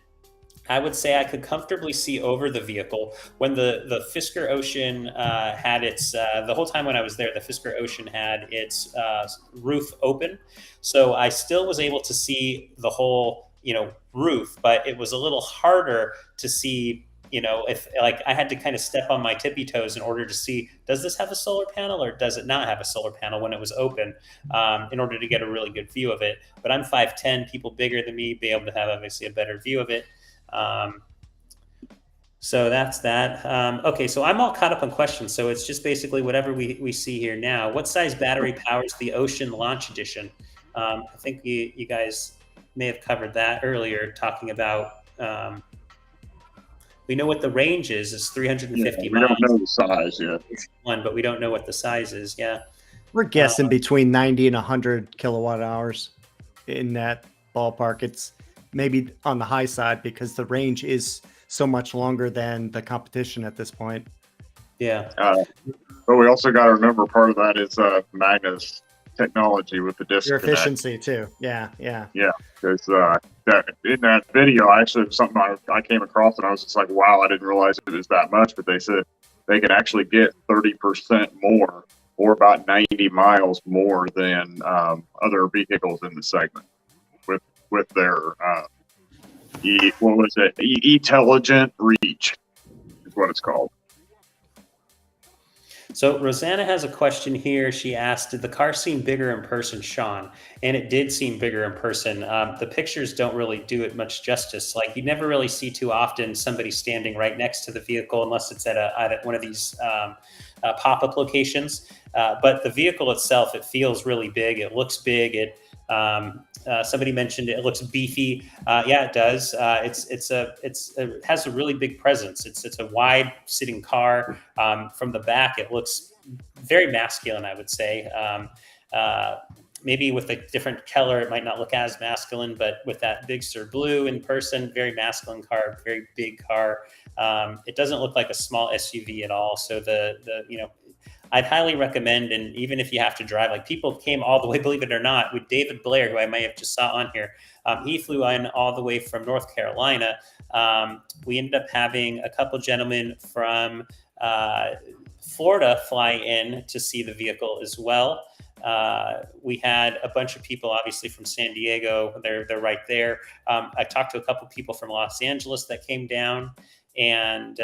I would say I could comfortably see over the vehicle. When the Fisker Ocean had its, the whole time when I was there, the Fisker Ocean had its roof open. So I still was able to see the whole, roof, but it was a little harder to see, if I had to kind of step on my tippy toes in order to see, does this have a solar panel or does it not have a solar panel when it was open, in order to get a really good view of it. But I'm 5'10", people bigger than me be able to have obviously a better view of it. So that's that. Okay, so I'm all caught up on questions. So it's just basically whatever we see here now. What size battery powers the Ocean Launch Edition? I think you guys may have covered that earlier, talking about... we know what the range is 350 miles. We don't know the size yet. But we don't know what the size is. Yeah. We're guessing between 90 and 100 kilowatt hours in that ballpark. It's maybe on the high side because the range is so much longer than the competition at this point. Yeah. But we also got to remember part of that is Magnus technology with the disconnect. Your efficiency too. Yeah. Because that in that video, actually, was something I came across, and I was just like, wow, I didn't realize it was that much. But they said they can actually get 30% more, or about 90 miles more than other vehicles in the segment with their intelligent reach is what it's called. So Rosanna has a question here. She asked, did the car seem bigger in person, Sean? And it did seem bigger in person. The pictures don't really do it much justice. Like, you never really see too often somebody standing right next to the vehicle unless it's at one of these pop-up locations. But the vehicle itself, it feels really big. It looks big. Somebody mentioned it looks beefy. Yeah, it does. It has a really big presence. It's a wide sitting car. From the back, it looks very masculine, I would say. Maybe with a different color, it might not look as masculine, but with that Big Sur blue in person, very masculine car, very big car. It doesn't look like a small SUV at all. So I'd highly recommend, and even if you have to drive, like, people came all the way, believe it or not, with David Blair, who I may have just saw on here. He flew in all the way from North Carolina. We ended up having a couple gentlemen from Florida fly in to see the vehicle as well. We had a bunch of people, obviously, from San Diego. They're right there. I talked to a couple people from Los Angeles that came down. And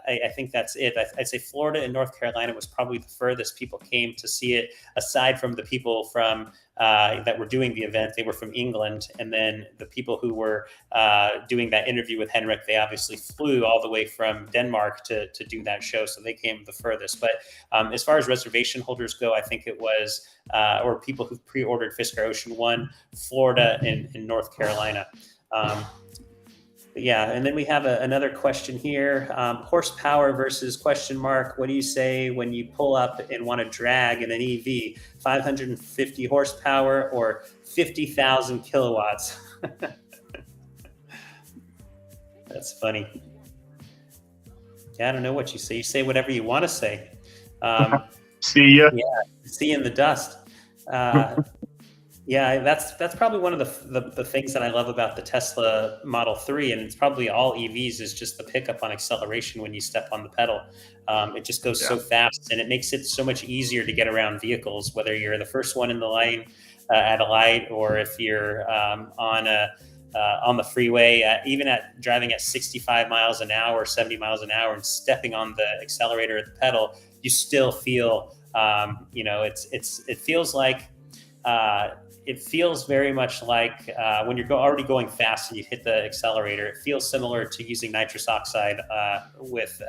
I think that's it. I'd say Florida and North Carolina was probably the furthest people came to see it, aside from the people from that were doing the event. They were from England. And then the people who were doing that interview with Henrik, they obviously flew all the way from Denmark to do that show. So they came the furthest. But as far as reservation holders go, I think it was, or people who pre-ordered Fisker Ocean 1, Florida and North Carolina. Yeah, and then we have another question here. Horsepower versus question mark. What do you say when you pull up and want to drag in an EV? 550 horsepower or 50,000 kilowatts? That's funny. Yeah, I don't know what you say. You say whatever you want to say. See ya. Yeah, see you in the dust. Yeah, that's probably one of the things that I love about the Tesla Model 3, and it's probably all EVs, is just the pickup on acceleration when you step on the pedal. It just goes so fast, and it makes it so much easier to get around vehicles, whether you're the first one in the line at a light, or if you're on the freeway, even at driving at 65 miles an hour, 70 miles an hour, and stepping on the accelerator at the pedal, you still feel, it feels like. It feels very much like when you're already going fast and you hit the accelerator. It feels similar to using nitrous oxide with,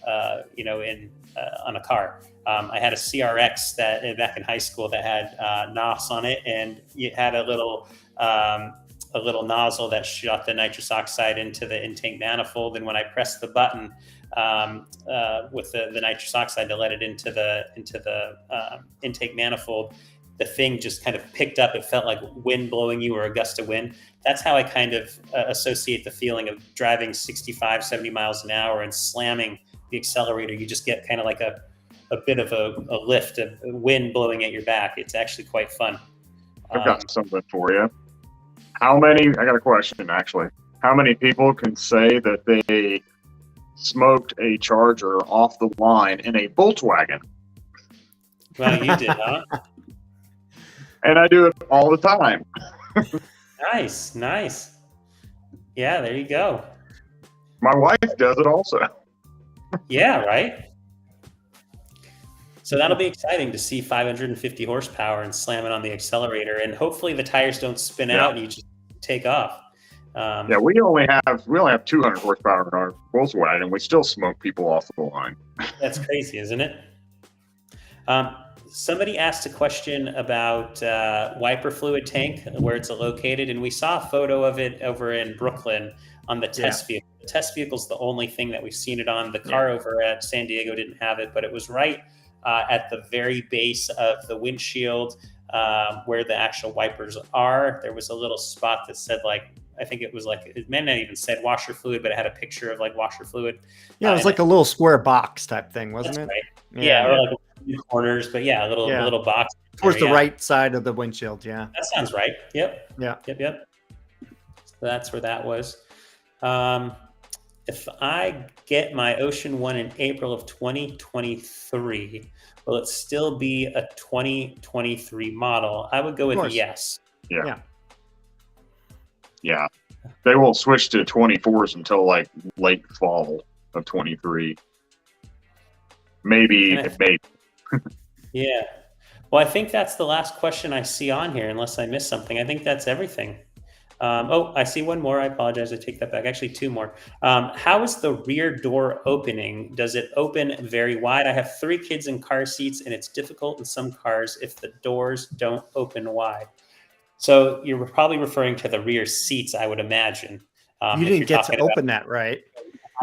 on a car. I had a CRX that back in high school that had NOS on it, and you had a little nozzle that shot the nitrous oxide into the intake manifold. And when I pressed the button with the nitrous oxide to let it into the intake manifold, the thing just kind of picked up. It felt like wind blowing you, or a gust of wind. That's how I kind of associate the feeling of driving 65, 70 miles an hour and slamming the accelerator. You just get kind of like a bit of a lift of wind blowing at your back. It's actually quite fun. I've got something for you. I got a question actually. How many people can say that they smoked a Charger off the line in a Volkswagen? Well, you did, huh? And I do it all the time. Nice. Yeah, there you go. My wife does it also. Yeah, right? So that'll be exciting to see 550 horsepower and slam it on the accelerator, and hopefully the tires don't spin out and you just take off. We only have 200 horsepower in our Volkswagen. We still smoke people off the line. That's crazy, isn't it? Somebody asked a question about wiper fluid tank, where it's located, and we saw a photo of it over in Brooklyn on the test vehicle. The test vehicle is the only thing that we've seen it on. The car over at San Diego didn't have it, but it was right at the very base of the windshield where the actual wipers are. There was a little spot that said, I think it was it may not even said washer fluid, but it had a picture of washer fluid. Yeah, it was like a little square box type thing, wasn't it? Right. Yeah, or corners, but a little box towards the right side of the windshield. Yeah, that sounds right. Yep. So that's where that was. If I get my Ocean 1 in April of 2023, will it still be a 2023 model? I would go with yes. Yeah. They won't switch to 24s until late fall of 23. Maybe. Yeah. Well, I think that's the last question I see on here, unless I missed something. I think that's everything. I see one more. I apologize. I take that back. Actually, two more. How is the rear door opening? Does it open very wide? I have 3 kids in car seats, and it's difficult in some cars if the doors don't open wide. So you're probably referring to the rear seats, I would imagine. You didn't get to open that, right?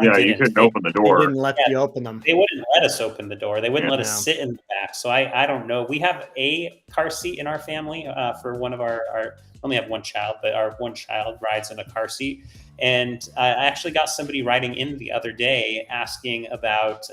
Yeah, you couldn't open the door. They didn't let you open them. They wouldn't let us open the door. They wouldn't let us sit in the back. So I don't know. We have a car seat in our family for one of our only have one child, but our one child rides in a car seat. And I actually got somebody writing in the other day asking about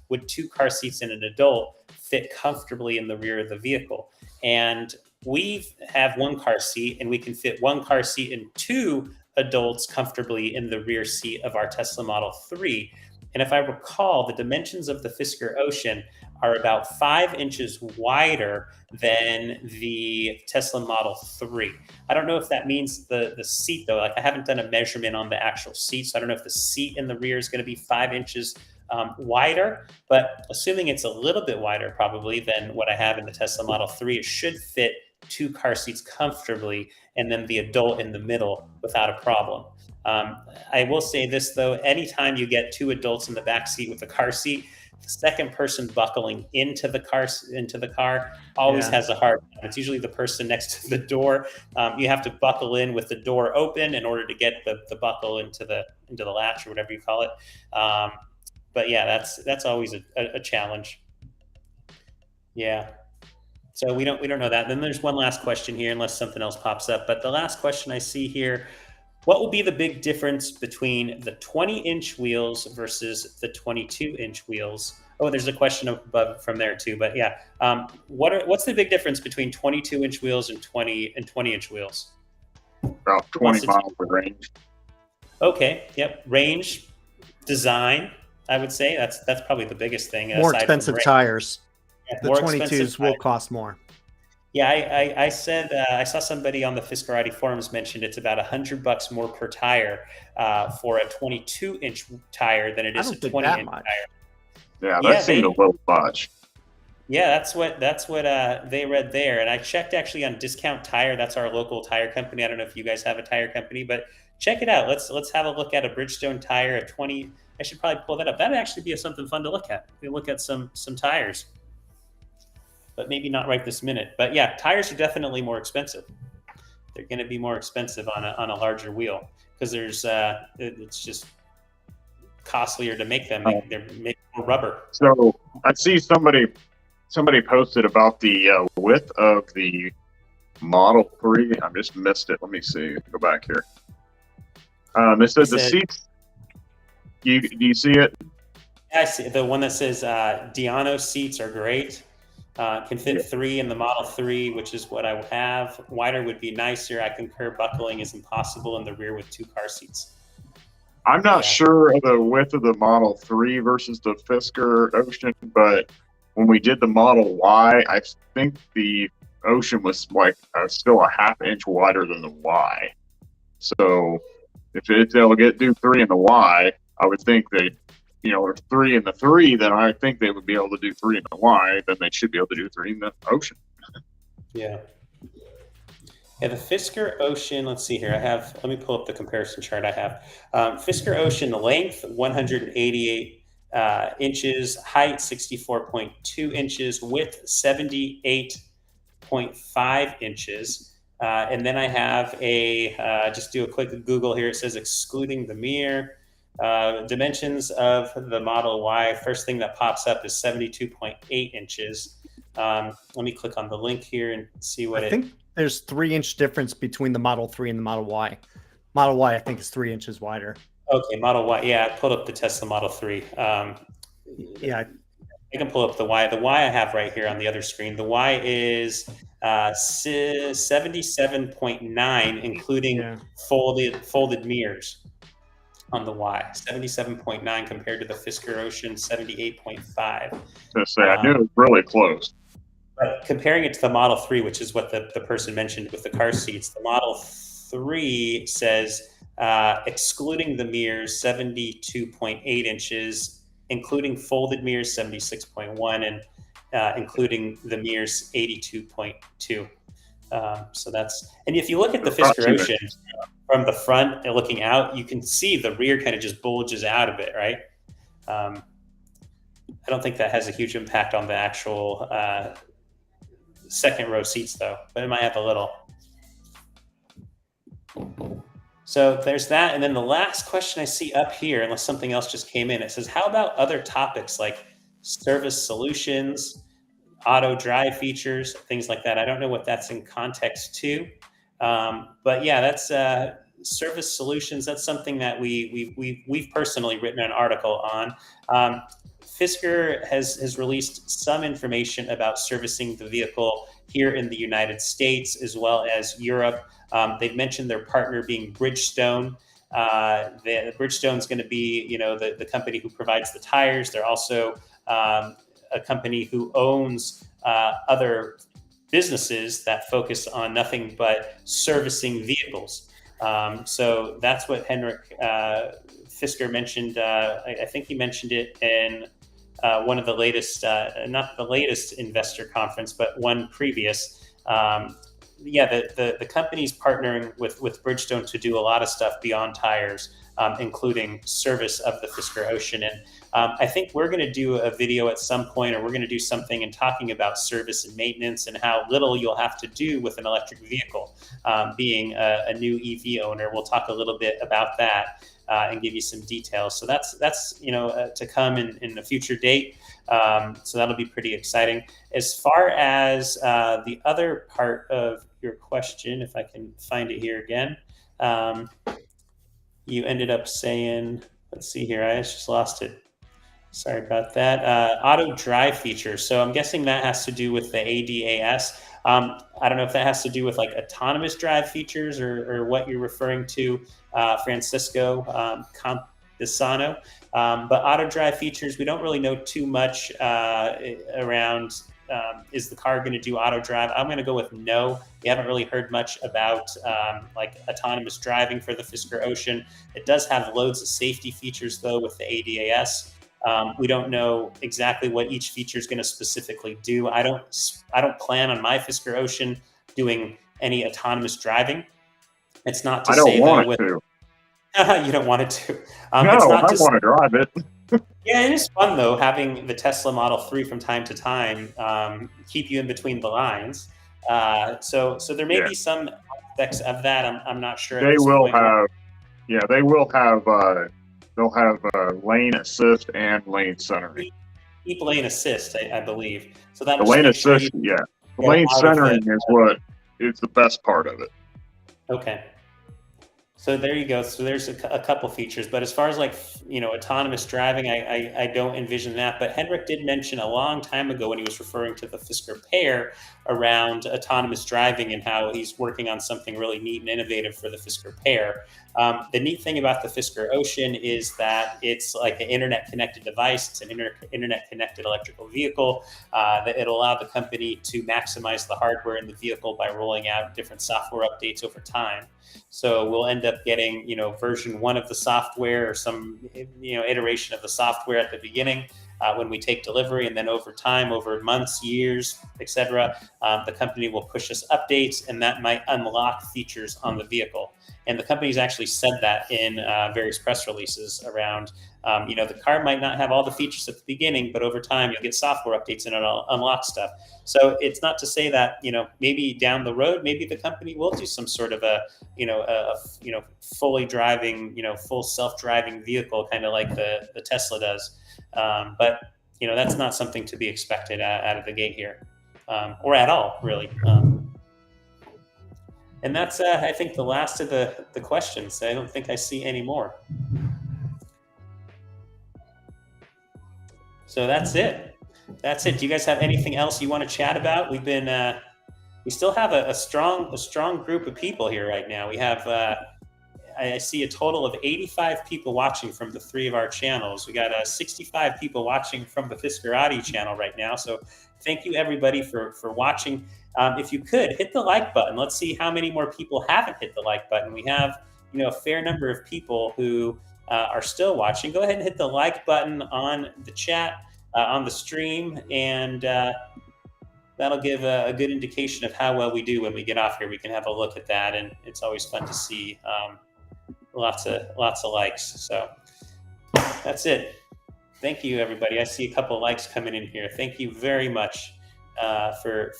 would 2 car seats and an adult fit comfortably in the rear of the vehicle? And we have 1 car seat, and we can fit 1 car seat and 2 adults comfortably in the rear seat of our Tesla Model 3. And if I recall, the dimensions of the Fisker Ocean are about 5 inches wider than the Tesla Model 3. I don't know if that means the seat, though. Like, I haven't done a measurement on the actual seat, so I don't know if the seat in the rear is going to be 5 inches wider, but assuming it's a little bit wider probably than what I have in the Tesla Model 3, it should fit 2 car seats comfortably, and then the adult in the middle without a problem. I will say this, though: anytime you get 2 adults in the back seat with a car seat, the second person buckling into the car always has a hard time. It's usually the person next to the door. You have to buckle in with the door open in order to get the buckle into the latch, or whatever you call it. But yeah, that's always a challenge. Yeah. So we don't know that. Then there's one last question here, unless something else pops up. But the last question I see here: what will be the big difference between the 20-inch wheels versus the 22-inch wheels? Oh, there's a question above from there too. But yeah, what's the big difference between 22-inch wheels and 20-inch wheels? About 20 miles of range. Okay. Yep. Range, design. I would say that's probably the biggest thing. More expensive tires. Yeah, the 22s will cost more. Yeah, I said I saw somebody on the Fiskerati forums mentioned it's about $100 more per tire for a 22-inch tire than it is a 20-inch tire. Yeah, that seemed a little much. Yeah, that's what they read there. And I checked actually on Discount Tire. That's our local tire company. I don't know if you guys have a tire company, but check it out. Let's have a look at a Bridgestone tire at 20. I should probably pull that up. That'd actually be something fun to look at. We look at some tires, but maybe not right this minute. But yeah, tires are definitely more expensive. They're going to be more expensive on a larger wheel because it's just costlier to make them. They're making more rubber. So I see somebody posted about the width of the Model 3. I just missed it. Let me see. Go back here. It says the seats. Do you see it? Yeah, I see the one that says Diano seats are great. Can fit 3 in the Model 3, which is what I have. Wider would be nicer. I concur. Buckling is impossible in the rear with 2 car seats. I'm not sure of the width of the Model 3 versus the Fisker Ocean, but when we did the Model Y, I think the Ocean was like still a half-inch wider than the Y. So if they'll do 3 in the Y, I would think they, or 3 in the 3, then I think they would be able to do 3 in the Y. Then they should be able to do 3 in the Ocean. Yeah. Yeah, the Fisker Ocean, let's see here. Let me pull up the comparison chart I have. Fisker Ocean length, 188 inches, height, 64.2 inches, width, 78.5 inches. And then I have just do a quick Google here. It says excluding the mirror. Dimensions of the Model Y, first thing that pops up is 72.8 inches. Let me click on the link here and see what I think there's 3-inch difference between the Model 3 and the Model Y. Model Y, I think, is 3 inches wider. Okay, Model Y. Yeah, I pulled up the Tesla Model 3. Yeah. I can pull up the Y. The Y I have right here on the other screen. The Y is 77.9, including folded mirrors on the Y. 77.9 compared to the Fisker Ocean 78.5. I knew it was really close. But comparing it to the Model 3, which is what the person mentioned with the car seats, the Model 3 says excluding the mirrors 72.8 inches, including folded mirrors 76.1, and including the mirrors 82.2. So that's, and if you look at the Fisker Ocean from the front and looking out, you can see the rear kind of just bulges out of it, right? I don't think that has a huge impact on the actual second row seats though, but it might have a little. So there's that. And then the last question I see up here, unless something else just came in, it says, how about other topics like service solutions, auto drive features, things like that? I don't know what that's in context to. But yeah, that's service solutions. That's something that we've personally written an article on. Fisker has released some information about servicing the vehicle here in the United States as well as Europe. They've mentioned their partner being Bridgestone. Bridgestone is going to be, the company who provides the tires. They're also a company who owns other businesses that focus on nothing but servicing vehicles. So that's what Henrik Fisker mentioned. I think he mentioned it in one of the latest, not the latest investor conference, but one previous. The company's partnering with Bridgestone to do a lot of stuff beyond tires, including service of the Fisker Ocean. And I think we're going to do a video at some point, or we're going to do something in talking about service and maintenance and how little you'll have to do with an electric vehicle. Being a new EV owner, we'll talk a little bit about that and give you some details. So that's to come in a future date. So that'll be pretty exciting. As far as the other part of your question, if I can find it here again, you ended up saying, let's see here, I just lost it. Sorry about that. Auto drive features. So I'm guessing that has to do with the ADAS. I don't know if that has to do with like autonomous drive features or what you're referring to, Francisco Campisano. But auto drive features, we don't really know too much around. Is the car going to do auto drive? I'm going to go with no. We haven't really heard much about like autonomous driving for the Fisker Ocean. It does have loads of safety features though with the ADAS. We don't know exactly what each feature is going to specifically do. I don't plan on my Fisker Ocean doing any autonomous driving. It's not to say that you don't want it to. No, I want to drive it. Yeah, it is fun though, having the Tesla Model 3 from time to time keep you in between the lines. So there may be some aspects of that. I'm not sure. They will have. Yeah, they will have. They'll have lane assist and lane centering. Keep lane assist, I believe. So that the lane assist, lane centering is what is the best part of it. Okay. So there you go. So there's a couple features, but as far as like, autonomous driving, I don't envision that. But Henrik did mention a long time ago when he was referring to the Fisker Pair around autonomous driving and how he's working on something really neat and innovative for the Fisker Pair. The neat thing about the Fisker Ocean is that it's like an internet-connected device. It's an internet-connected electrical vehicle that it'll allow the company to maximize the hardware in the vehicle by rolling out different software updates over time. So we'll end up getting, version 1 of the software or some, iteration of the software at the beginning when we take delivery, and then over time, over months, years, etc., the company will push us updates, and that might unlock features on the vehicle. And the company's actually said that in various press releases around, the car might not have all the features at the beginning, but over time you'll get software updates and it'll unlock stuff. So it's not to say that, maybe down the road, maybe the company will do some sort of a fully driving, full self-driving vehicle, kind of like the Tesla does. But that's not something to be expected out of the gate here, or at all, really. And that's, I think, the last of the questions. I don't think I see any more. So that's it. That's it. Do you guys have anything else you want to chat about? We've been, we still have a strong group of people here right now. We have, I see a total of 85 people watching from the 3 of our channels. We got 65 people watching from the Fiskerati channel right now. So thank you everybody for watching. If you could hit the like button. Let's see how many more people haven't hit the like button. We have, a fair number of people who are still watching. Go ahead and hit the like button on the chat, on the stream, and that'll give a good indication of how well we do when we get off here. We can have a look at that, and it's always fun to see lots of likes. So that's it. Thank you, everybody. I see a couple of likes coming in here. Thank you very much for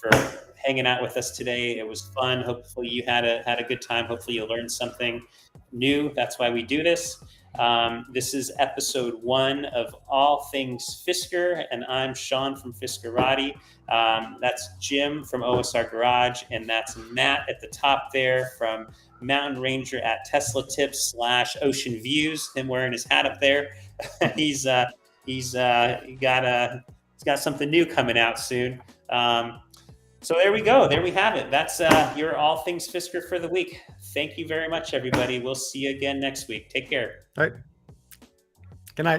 hanging out with us today. It was fun. Hopefully you had a good time. Hopefully you learned something new. That's why we do this. This is episode 1 of All Things Fisker, and I'm Sean from Fiskerati. That's Jim from OSR Garage, and that's Matt at the top there from Mountain Ranger at Tesla Tips / Ocean Views. Him wearing his hat up there. He's got something new coming out soon. So there we go. There we have it. That's your All Things Fisker for the week. Thank you very much, everybody. We'll see you again next week. Take care. All right. Good night.